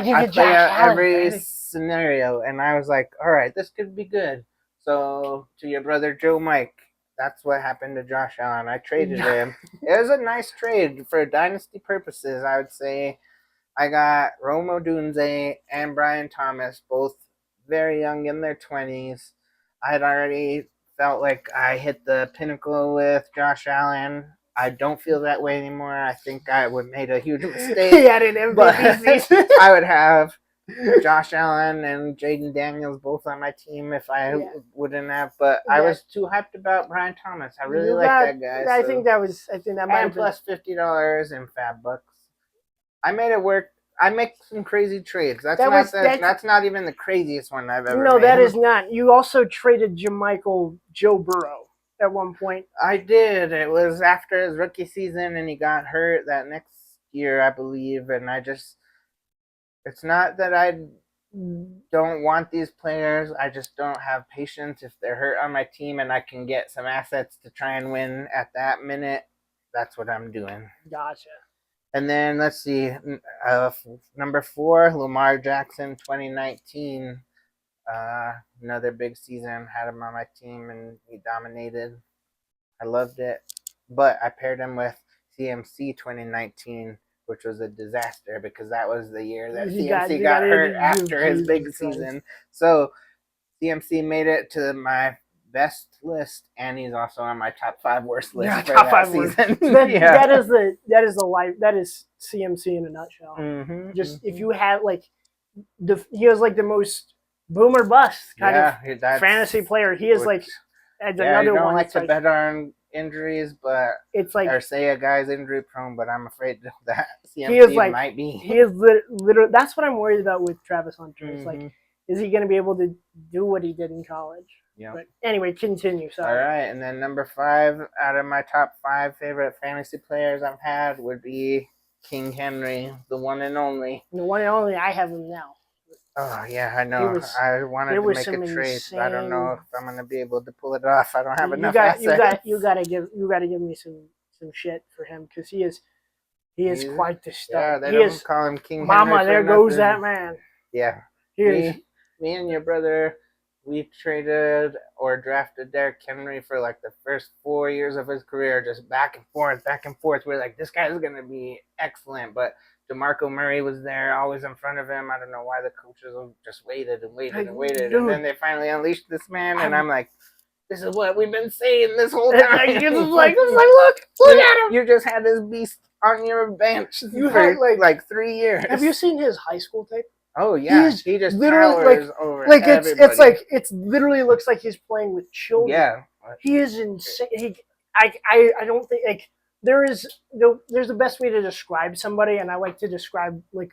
you Josh Allen every scenario, and I was like, all right, this could be good. So to your brother Joe Mike, that's what happened to Josh Allen. I traded him. It was a nice trade for dynasty purposes, I would say. I got Rome Odunze and Brian Thomas, both very young in their 20s. I had already felt like I hit the pinnacle with Josh Allen. I don't feel that way anymore. I think I would made a huge mistake. He had an MVP season. I would have Josh Allen and Jaden Daniels both on my team if I wouldn't have. But I was too hyped about Brian Thomas. I really like that guy. I think that might have been plus $50 in Fab Bucks. I made it work. I make some crazy trades. That's not even the craziest one I've ever made. No, that is not. You also traded Joe Burrow at one point. I did. It was after his rookie season, and he got hurt that next year, I believe. And it's not that I don't want these players. I just don't have patience. If they're hurt on my team and I can get some assets to try and win at that minute, that's what I'm doing. Gotcha. And then let's see, number 4, Lamar Jackson, 2019. Another big season. Had him on my team, and he dominated. I loved it. But I paired him with CMC 2019, which was a disaster because that was the year that CMC got hurt after his big season. So CMC made it to my best list, and he's also on my top 5 worst list Yeah, for top that 5 worst. season. That is the life. That is CMC in a nutshell. Just if you have like he has like the most boomer bust kind of fantasy player. He is like another you don't one. like to bet on injuries, but it's like or say a guy's injury prone, but I'm afraid that CMC might be. He is literally. That's what I'm worried about with Travis Hunter. It's like, is he going to be able to do what he did in college? Yeah. But anyway, continue. Sorry. All right, and then number 5 out of my top 5 favorite fantasy players I've had would be King Henry, the one and only. The one and only. I have him now. Oh yeah, I know. I wanted to make a trade, but I don't know if I'm going to be able to pull it off. I don't have enough assets. You got to give me some shit for him because he is quite the star. Yeah, they don't call him King Henry. Mama, there goes that man. Yeah. Me and your brother, we traded or drafted Derrick Henry for like the first 4 years of his career, just back and forth, back and forth. We're like, this guy's going to be excellent, but DeMarco Murray was there, always in front of him. I don't know why the coaches just waited and waited and waited, and then they finally unleashed this man, and I'm like, this is what we've been saying this whole time. It's like, look at him. You just had this beast on your bench for like 3 years. Have you seen his high school tape? Oh yeah, he just literally over everybody. It's literally looks like he's playing with children. Yeah, he is insane. I don't think like there's the best way to describe somebody, and I like to describe like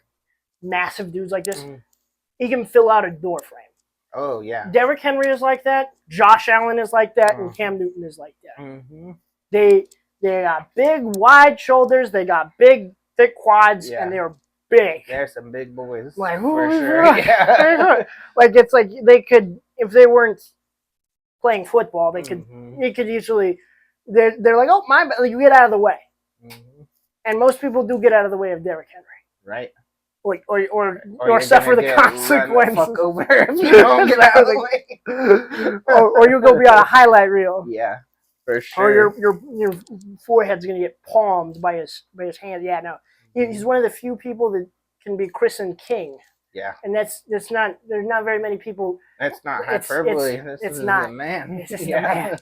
massive dudes like this. He can fill out a door frame. Oh yeah, Derrick Henry is like that. Josh Allen is like that, and Cam Newton is like that. They got big, wide shoulders. They got big, thick quads, and they're big. There's some big boys. Like for sure. Yeah. Like it's like they could, if they weren't playing football, they could usually. They're like, oh my, like, you get out of the way. And most people do get out of the way of Derrick Henry. Right. Or suffer the consequences. Fuck over if you don't get out of the way. or you'll go be on a highlight reel. Yeah, for sure. Or your forehead's gonna get palmed by his hand. Yeah, no, he's one of the few people that can be christened king. Yeah, and that's not. There's not very many people. That's not hyperbole. It's not a man. It's just a man.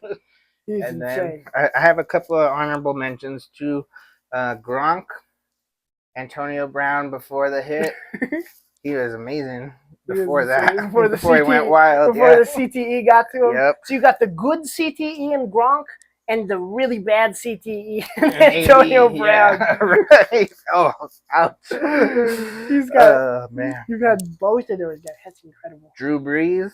He's and insane. then I have a couple of honorable mentions too. Gronk. Antonio Brown before the hit, he was amazing. Before he went wild, before the CTE got to him. Yep. So you got the good CTE in Gronk and the really bad CTE in Antonio Brown. Yeah, right. Oh, ouch. He's got. Man. You got both of those guys. That's incredible. Drew Brees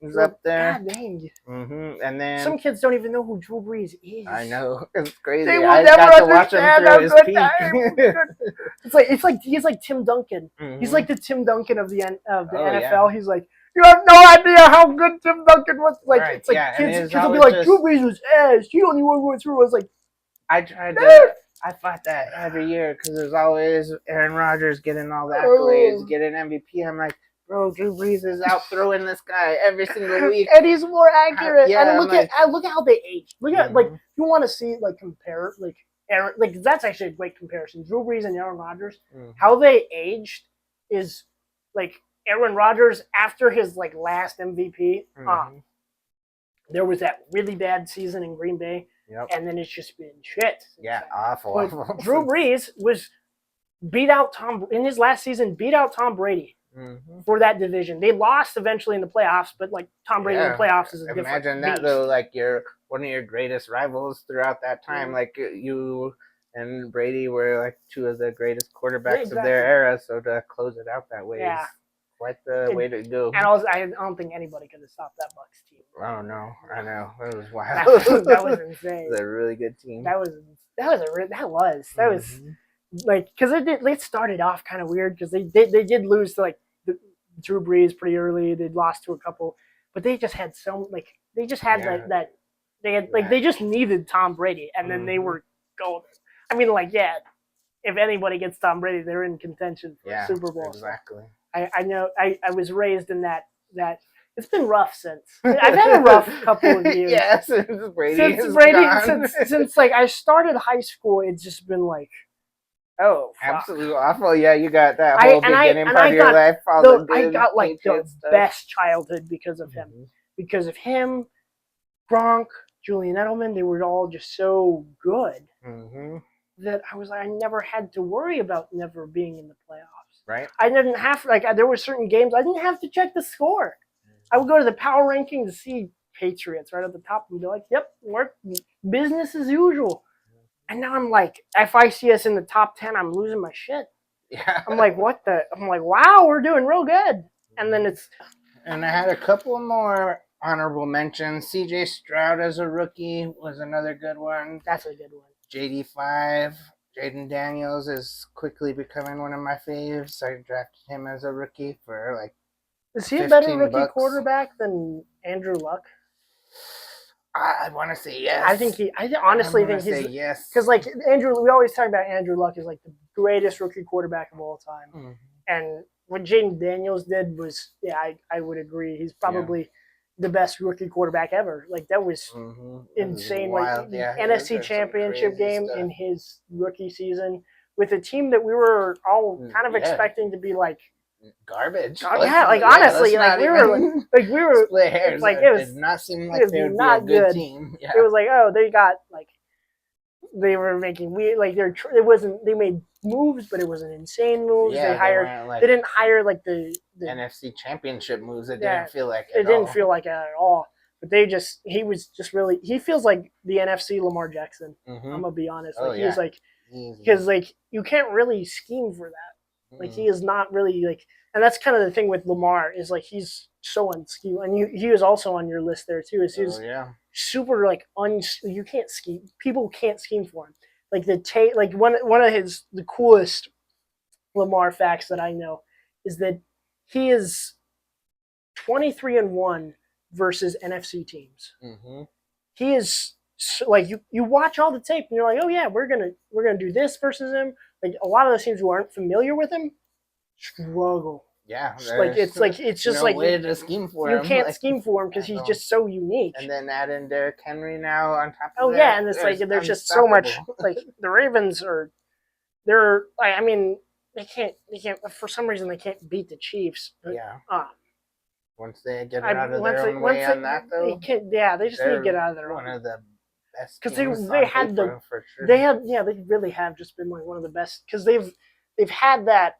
is up there. God dang. And then some kids don't even know who Drew Brees is. I know, it's crazy. They will I never got to watch him through his peak. It's like he's like Tim Duncan. He's like the Tim Duncan of the NFL. Yeah. He's like, you have no idea how good Tim Duncan was. Like it's like kids will be like, Drew Brees was ass. He only went through. I was like, I fought that every year because there's always Aaron Rodgers getting all the accolades, getting MVP. I'm like, bro, Drew Brees is out throwing this guy every single week, and he's more accurate. And look at how they age. Look at like you want to see like compare like Aaron, like that's actually a great comparison. Drew Brees and Aaron Rodgers, how they aged is like Aaron Rodgers after his like last MVP. There was that really bad season in Green Bay, and then it's just been shit. Yeah, awful. Drew Brees beat out Tom Brady. For that division. They lost eventually in the playoffs, but like Tom Brady in the playoffs is a different Imagine that beast. though, like you're one of your greatest rivals throughout that time. Like you and Brady were like two of the greatest quarterbacks of their era, so to close it out that way is quite the way to go. And I don't think anybody could have stopped that Bucs team. Oh no, I know. It was wild. that was insane. It was a really good team. That was like, because they started off kind of weird because they did lose to like Drew Brees pretty early. They'd lost to a couple, but they just had they just needed Tom Brady, and then they were golden. I mean, like if anybody gets Tom Brady, they're in contention for Super Bowl. Exactly. I know. I was raised in that. It's been rough since. I've had a rough couple of years. Since Brady. Since like I started high school, it's just been like. Oh, fuck. Absolutely awful. Yeah, you got that whole beginning part of your life. I got like the best childhood because of him. Because of him, Gronk, Julian Edelman, they were all just so good Mm-hmm. that I was like, I never had to worry about never being in the playoffs. Right. I didn't have there were certain games I didn't have to check the score. I would go to the power ranking to see Patriots right at the top and be like, "Yep, work business as usual." And now I'm like, if I see us in the top 10, I'm losing my shit. Yeah. I'm like, what the? I'm like, wow, we're doing real good. And then it's. And I had a couple more honorable mentions. C.J. Stroud as a rookie was another good one. That's a good one. JD5. Jaden Daniels is quickly becoming one of my faves. I drafted him as a rookie for like. Is he a better rookie $15. Quarterback than Andrew Luck? I want to say yes. I think I honestly think he's yes. because like Andrew, we always talk about Andrew Luck as like the greatest rookie quarterback of all time, Mm-hmm. and what Jaden Daniels did was, I would agree. He's probably the best rookie quarterback ever. Like that was insane. Like NFC Championship game in his rookie season with a team that we were all kind of expecting to be like garbage. Honestly, we were split hairs. Like it did not seem like they would be a good team. Yeah. It was like, oh, they got like they were making weird they made moves, but it wasn't insane moves. Yeah, they didn't hire like the NFC Championship moves. It didn't feel like it didn't feel like it at all. But he feels like the NFC Lamar Jackson. Mm-hmm. I'm gonna be honest. He's like because like you can't really scheme for that. Like he is not really like, and that's kind of the thing with Lamar is like he's so unscheme, and he was also on your list there too. Is he's super like you can't scheme. People can't scheme for him. Like one of the coolest Lamar facts that I know is that he is 23-1 versus NFC teams. Mm-hmm. He is like you watch all the tape and you're like, oh yeah, we're gonna do this versus him. Like a lot of those teams who aren't familiar with him struggle. Yeah, it's just no way to scheme for him. You can't scheme for him because he's just so unique. And then add in Derrick Henry now on top of that. Oh yeah, and it's like there's just so much. Like the Ravens they can't for some reason they can't beat the Chiefs. But, once they get out of their own way on that though, they just need to get out of their own. One of the best because they had they really have just been like one of the best because they've had the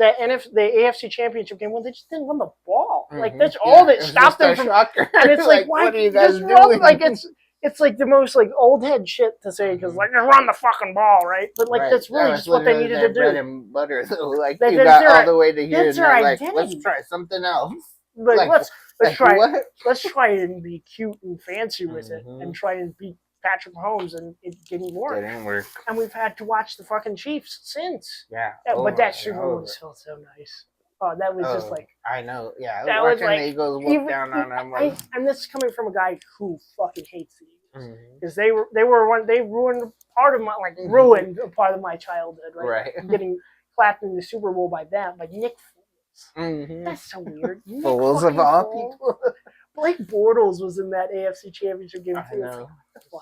AFC Championship game when they just didn't run the ball. Mm-hmm. Like that's all that stopped them from. Shocker. And it's like, why what are you guys doing? Like it's like the most like old head shit to say because like just run the fucking ball, right? But like that's really just what they needed to do. Bread and butter, though. Like you got all the way to here, and they're like, let's try something else. Like let's try and be cute and fancy with it and try and beat Patrick Mahomes, and it didn't work. And we've had to watch the fucking Chiefs since. But that Super Bowl felt so nice. Oh, that was just like I know. Yeah, that was like the Eagles whoop down on them. And this is coming from a guy who fucking hates the Eagles because they ruined part of my ruined a part of my childhood. Right. Getting clapped in the Super Bowl by them, like Nick Foles. Mm-hmm. That's so weird. Foles of all people. Blake Bortles was in that AFC Championship game too. I know.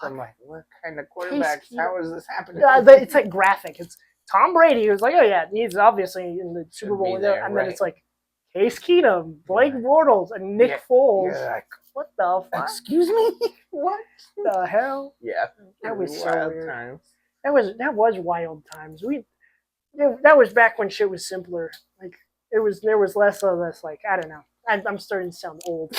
I'm like, what kind of quarterbacks? How is this happening? It's like graphic. It's Tom Brady who's like, oh yeah, he's obviously in the Super Bowl there, and then it's like Case Keenum, Blake Bortles, and Nick Foles. Like, what the fuck? Excuse me? What the hell? Yeah, that was so wild weird. Times. That was wild times. That was back when shit was simpler. Like there was less of this. Like I don't know. I'm starting to sound old.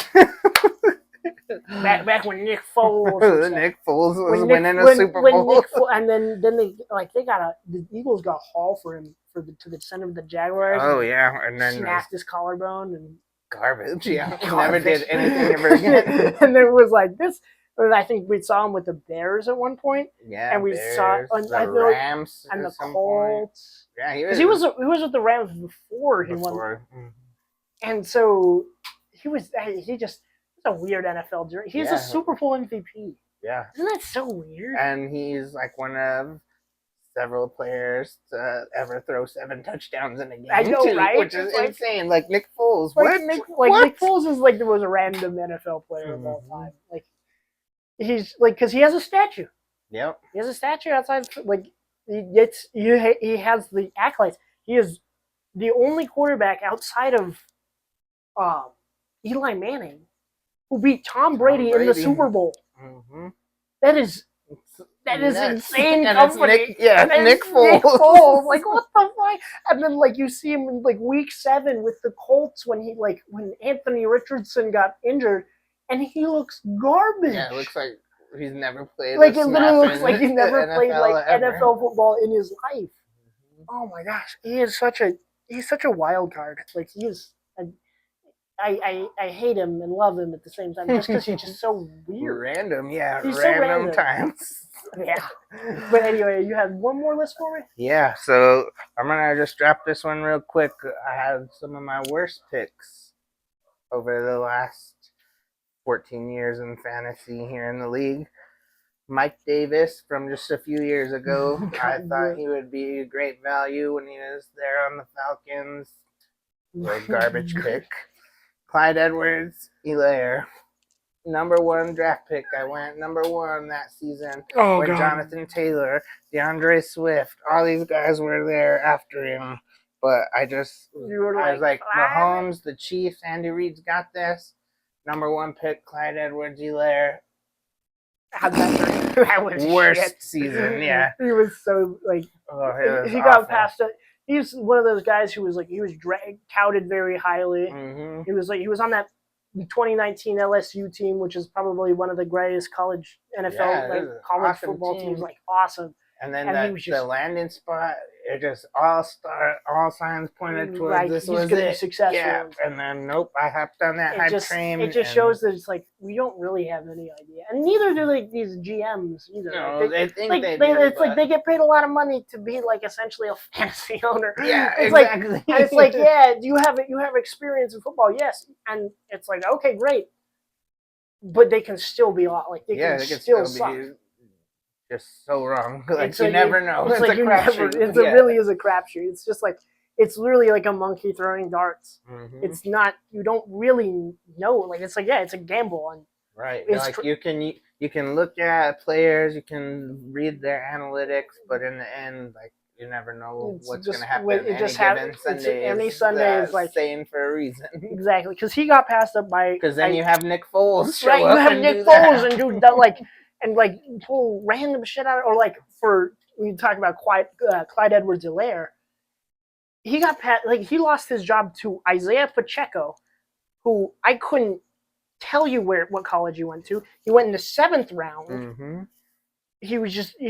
back when Nick Foles, Nick Foles was winning a Super Bowl, and then the Eagles got a haul for him to the center of the Jaguars. Oh yeah, and then snapped his collarbone and garbage. Yeah, never did anything ever again. And it was like this. I think we saw him with the Bears at one point. Yeah, and we saw the Rams and the Colts. Yeah, he was with the Rams before he won. Mm-hmm. And so he just a weird NFL journey. He's a Super Bowl MVP. Yeah. Isn't that so weird? And he's like one of several players to ever throw 7 touchdowns in a game. I know, right? Which is insane. Like Nick Foles. Nick Foles is like the most random NFL player of all time. Like he's like because he has a statue. Yep. He has a statue outside. Like he has the accolades. He is the only quarterback outside of Eli Manning who beat Tom Brady in the Super Bowl. Mm-hmm. That is Nuts. insane And it's company. Nick, yeah, And then Nick Foles. Nick Foles, like what the fuck? And then like you see him in like week 7 with the Colts when when Anthony Richardson got injured, and he looks garbage. Yeah, it looks like he's never played. Like it literally looks like he's never played like ever. NFL football in his life. Oh my gosh, he's such a wild card. Like I hate him and love him at the same time just because he's just so weird. Random, yeah, He's random so times. Yeah. But anyway, you had one more list for me? Yeah, so I'm gonna just drop this one real quick. I have some of my worst picks over the last 14 years in fantasy here in the league. Mike Davis from just a few years ago. I thought he would be a great value when he was there on the Falcons. A garbage pick. Clyde Edwards-Helaire, number 1 draft pick. I went number 1 that season with Jonathan Taylor, DeAndre Swift. All these guys were there after him, but I was like, Mahomes, the Chiefs, Andy Reid's got this. Number 1 pick, Clyde Edwards-Helaire. That was worst shit. season. Yeah, he was so like he awful. got past it. He's one of those guys who was like he was touted very highly. Mm-hmm. He was on that 2019 LSU team, which is probably one of the greatest college NFL college awesome football team. teams. Like awesome. And then the landing spot, it just all signs pointed towards like, this he's was gonna it. be successful. Yeah, and then nope, I hopped on that hype train. It just shows that it's like we don't really have any idea, and neither do like these GMs either. No, like, they think like, they do. It's like they get paid a lot of money to be like essentially a fantasy owner. Yeah, it's exactly. Like, and it's like, yeah, you have experience in football, yes, and it's like okay, great, but they can still be like they can still suck. Just so wrong. Like you never know. It's like a crapshoot. It really is a crapshoot. It's just like it's literally like a monkey throwing darts. Mm-hmm. It's not. You don't really know. Like it's like it's a gamble. And right. Like you can look at players, you can read their analytics, but in the end, like you never know what's going to happen. It just happens. Any Sunday is like same for a reason. Exactly, because he got passed up by. Because then you have Nick Foles. Show up you have Nick Foles and do that like. And like pull random shit out, or like for we talk about Clyde Edwards-Helaire, he got he lost his job to Isaiah Pacheco, who I couldn't tell you what college he went to. He went in the 7th round. Mm-hmm. He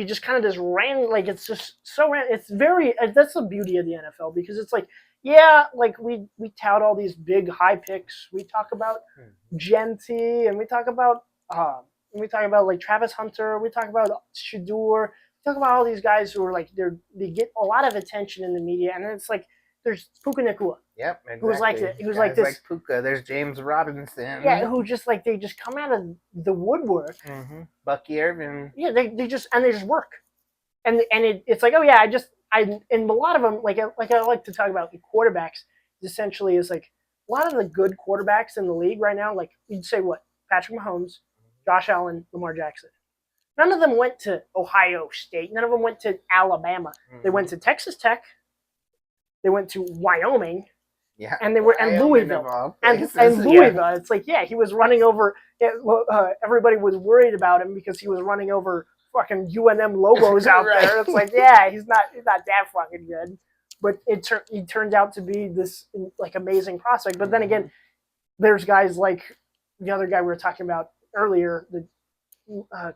just kind of just ran like it's just so random. It's very that's the beauty of the NFL because it's like like we tout all these big high picks. We talk about Genty and we talk about. We talk about like Travis Hunter. We talk about Shador. We talk about all these guys who are like they get a lot of attention in the media, and then it's like there's Puka Nacua. Yep, exactly. Who was like this like Puka. There's James Robinson. Yeah, who just like they just come out of the woodwork. Mm-hmm. Bucky Irvin. Yeah, they just work, and it's like and a lot of them like I like to talk about the quarterbacks. Essentially, is like a lot of the good quarterbacks in the league right now. Like you'd say what Patrick Mahomes. Josh Allen, Lamar Jackson. None of them went to Ohio State. None of them went to Alabama. Mm-hmm. They went to Texas Tech. They went to Wyoming. Yeah. And they were Louisville. And Louisville. Yeah. It's like, he was running over. Everybody was worried about him because he was running over fucking UNM Lobos out right. there. It's like, he's not that fucking good. But he turned out to be this like amazing prospect. But then again, there's guys like the other guy we were talking about earlier, the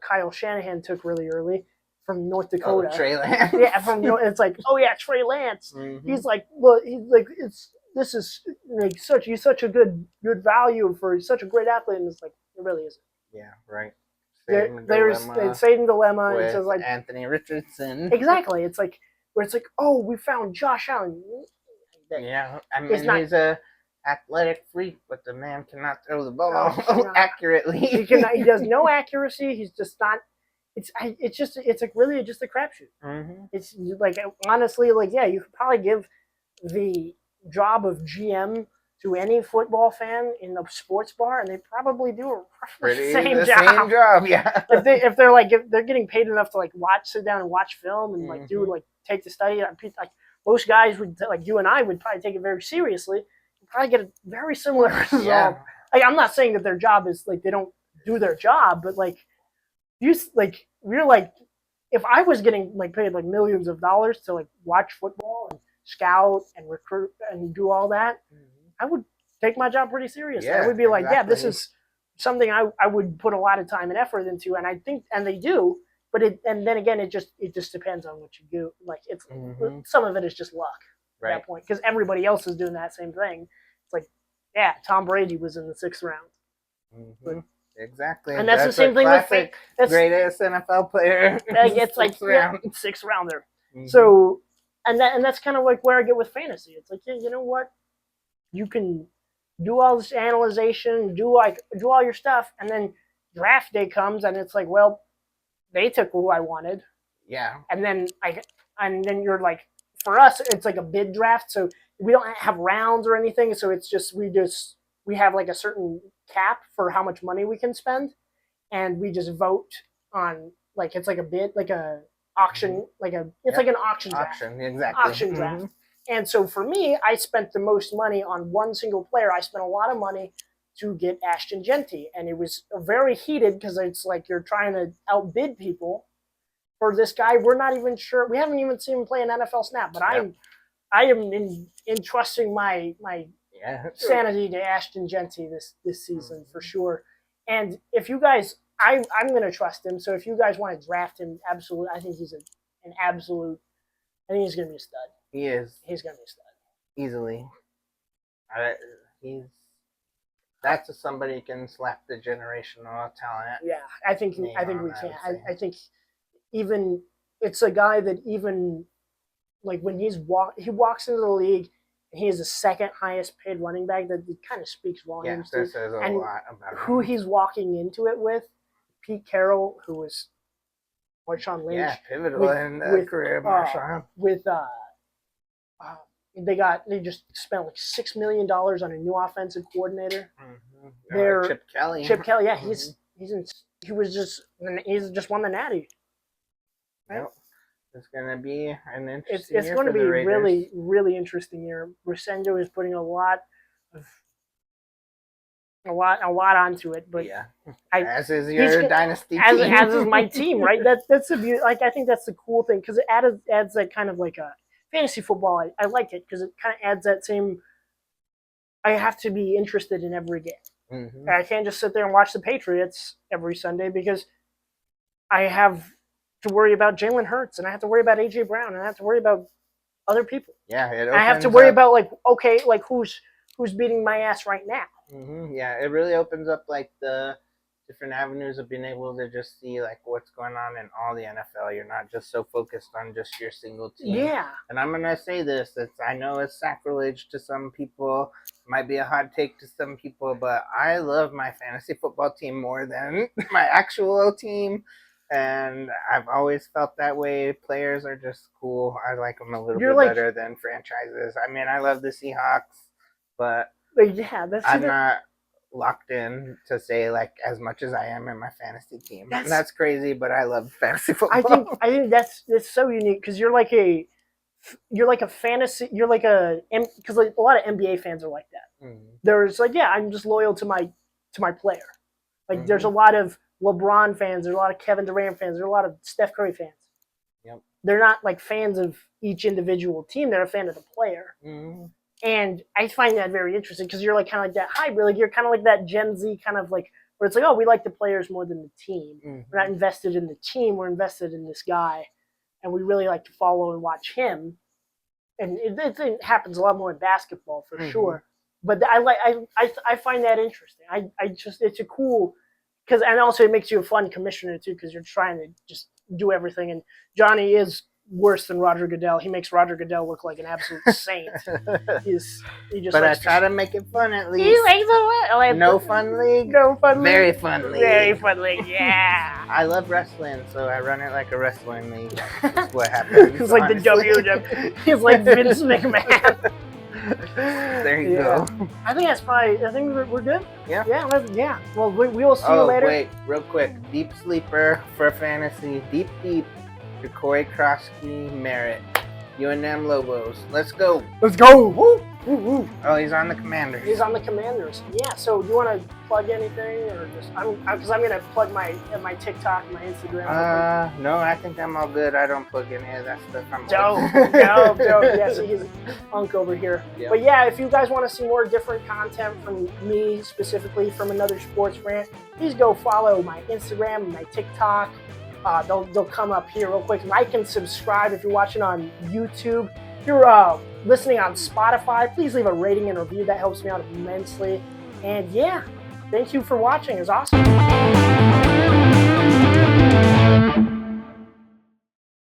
Kyle Shanahan took really early from North Dakota. Trey Lance. Yeah, it's like, Trey Lance. Mm-hmm. He's like, this is like he's such a good value for such a great athlete, and it's like it really isn't. Yeah, right. There's Satan dilemma. With it says like Anthony Richardson. Exactly. It's like where it's like, we found Josh Allen. Yeah, I mean he's a athletic freak, but the man cannot throw the ball accurately. He does no accuracy. He's just not. It's like really just a crapshoot. Mm-hmm. It's like honestly, like you could probably give the job of GM to any football fan in a sports bar, and they probably do the same job. Yeah. if they're getting paid enough to like sit down and watch film and like take the study. Like most guys would like you and I would probably take it very seriously. Probably get a very similar result. Yeah. Like, I'm not saying that their job is like they don't do their job, but like we're like, if I was getting like paid like millions of dollars to like watch football and scout and recruit and do all that, I would take my job pretty seriously. I Yeah, would be like, yeah, exactly. this is something I would put a lot of time and effort into, and I think, and they do. But and then again, it just depends on what you do. Like it's some of it is just luck at that point, because everybody else is doing that same thing. It's like, yeah, Tom Brady was in the 6th round. But, exactly, and that's the same thing with that's greatest NFL player. It's like 6th rounder. So, and that's kind of like where I get with fantasy. It's like, yeah, you know what, you can do all this analyzation, do all your stuff, and then draft day comes, and it's like, well, they took who I wanted. Yeah. And then you're like, for us, it's like a bid draft, so we don't have rounds or anything. So it's just we have like a certain cap for how much money we can spend, and we just vote on, like, it's like a bid, like a auction, like an auction draft. Auction draft. And so for me, I spent the most money on one single player. I spent a lot of money to get Ashton Genty, and it was very heated because it's like you're trying to outbid people for this guy. We're not even sure. We haven't even seen him play an NFL snap, but I am entrusting my sanity to Ashton Genty this season for sure. And if you guys, I'm going to trust him. So if you guys want to draft him, absolutely, I think he's an absolute. I think he's going to be a stud. He is. He's going to be a stud easily. That's somebody who can slap the generational talent. Yeah, I think we can. I think even it's a guy that even like when he walks into the league, and he is the 2nd highest paid running back. That it kind of speaks volumes. Yeah, that says a lot about who he's walking into it with. Pete Carroll, who was Marshawn Lynch. Yeah, pivotal in the career of Marshawn. They just spent like $6 million on a new offensive coordinator. Chip Kelly. Yeah, he's just won the Natty. Right? Yep. It's gonna be an interesting. It's going to be a really, really interesting year. Rosendo is putting a lot onto it, but as is your dynasty team, as is my team, right? That's the beauty. Like, I think that's the cool thing, because it adds that kind of like a fantasy football. I like it because it kind of adds that same. I have to be interested in every game. I can't just sit there and watch the Patriots every Sunday, because I have to worry about Jalen Hurts, and I have to worry about AJ Brown, and I have to worry about other people. Yeah, I have to worry about who's beating my ass right now. Yeah, it really opens up like the different avenues of being able to just see like what's going on in all the NFL. You're not just so focused on just your single team. Yeah. And I'm gonna say this: I know it's sacrilege to some people, might be a hot take to some people, but I love my fantasy football team more than my actual team. And I've always felt that way. Players are just cool. I like them a little bit better than franchises. I mean, I love the Seahawks, but I'm not locked in to say like as much as I am in my fantasy team. That's crazy, but I love fantasy football. I think that's so unique, because you're like a fantasy. You're like because like a lot of NBA fans are like that. There's like, I'm just loyal to my player. Like there's a lot of LeBron fans, there's a lot of Kevin Durant fans, there's a lot of Steph Curry fans. Yep. They're not like fans of each individual team, they're a fan of the player. And I find that very interesting, because you're like kind of like that hybrid, like you're kind of like that Gen Z kind of like, where it's like, oh, we like the players more than the team. We're not invested in the team, we're invested in this guy, and we really like to follow and watch him. And it happens a lot more in basketball for sure. But I find that interesting. It's a cool. And also it makes you a fun commissioner too, because you're trying to just do everything. And Johnny is worse than Roger Goodell. He makes Roger Goodell look like an absolute saint. But I try to make it fun at least. No fun league. Very fun league. Very fun league. Yeah. I love wrestling, so I run it like a wrestling league. That's what happens. It's like the WWE. He's like Vince McMahon. There you go. I think that's probably. I think we're good. Yeah. Yeah. Well, we will see you later. Oh wait, real quick. Deep sleeper for fantasy. Deep. Ja'Cory Krosky Merritt. UNM Lobos. Let's go. Woo! Ooh. Oh, he's on the Commanders. He's on the Commanders. Yeah. So do you want to plug anything, or just because I'm gonna plug my TikTok, my Instagram. No, I think I'm all good. I don't plug any of that stuff. I'm Dope. Yeah, see, he's Unk over here. Yep. But yeah, if you guys want to see more different content from me, specifically from Another Sports Rant, please go follow my Instagram, my TikTok. They'll come up here real quick. Like and subscribe if you're watching on YouTube. If you're listening on Spotify, please leave a rating and review. That helps me out immensely. And yeah, thank you for watching. It was awesome.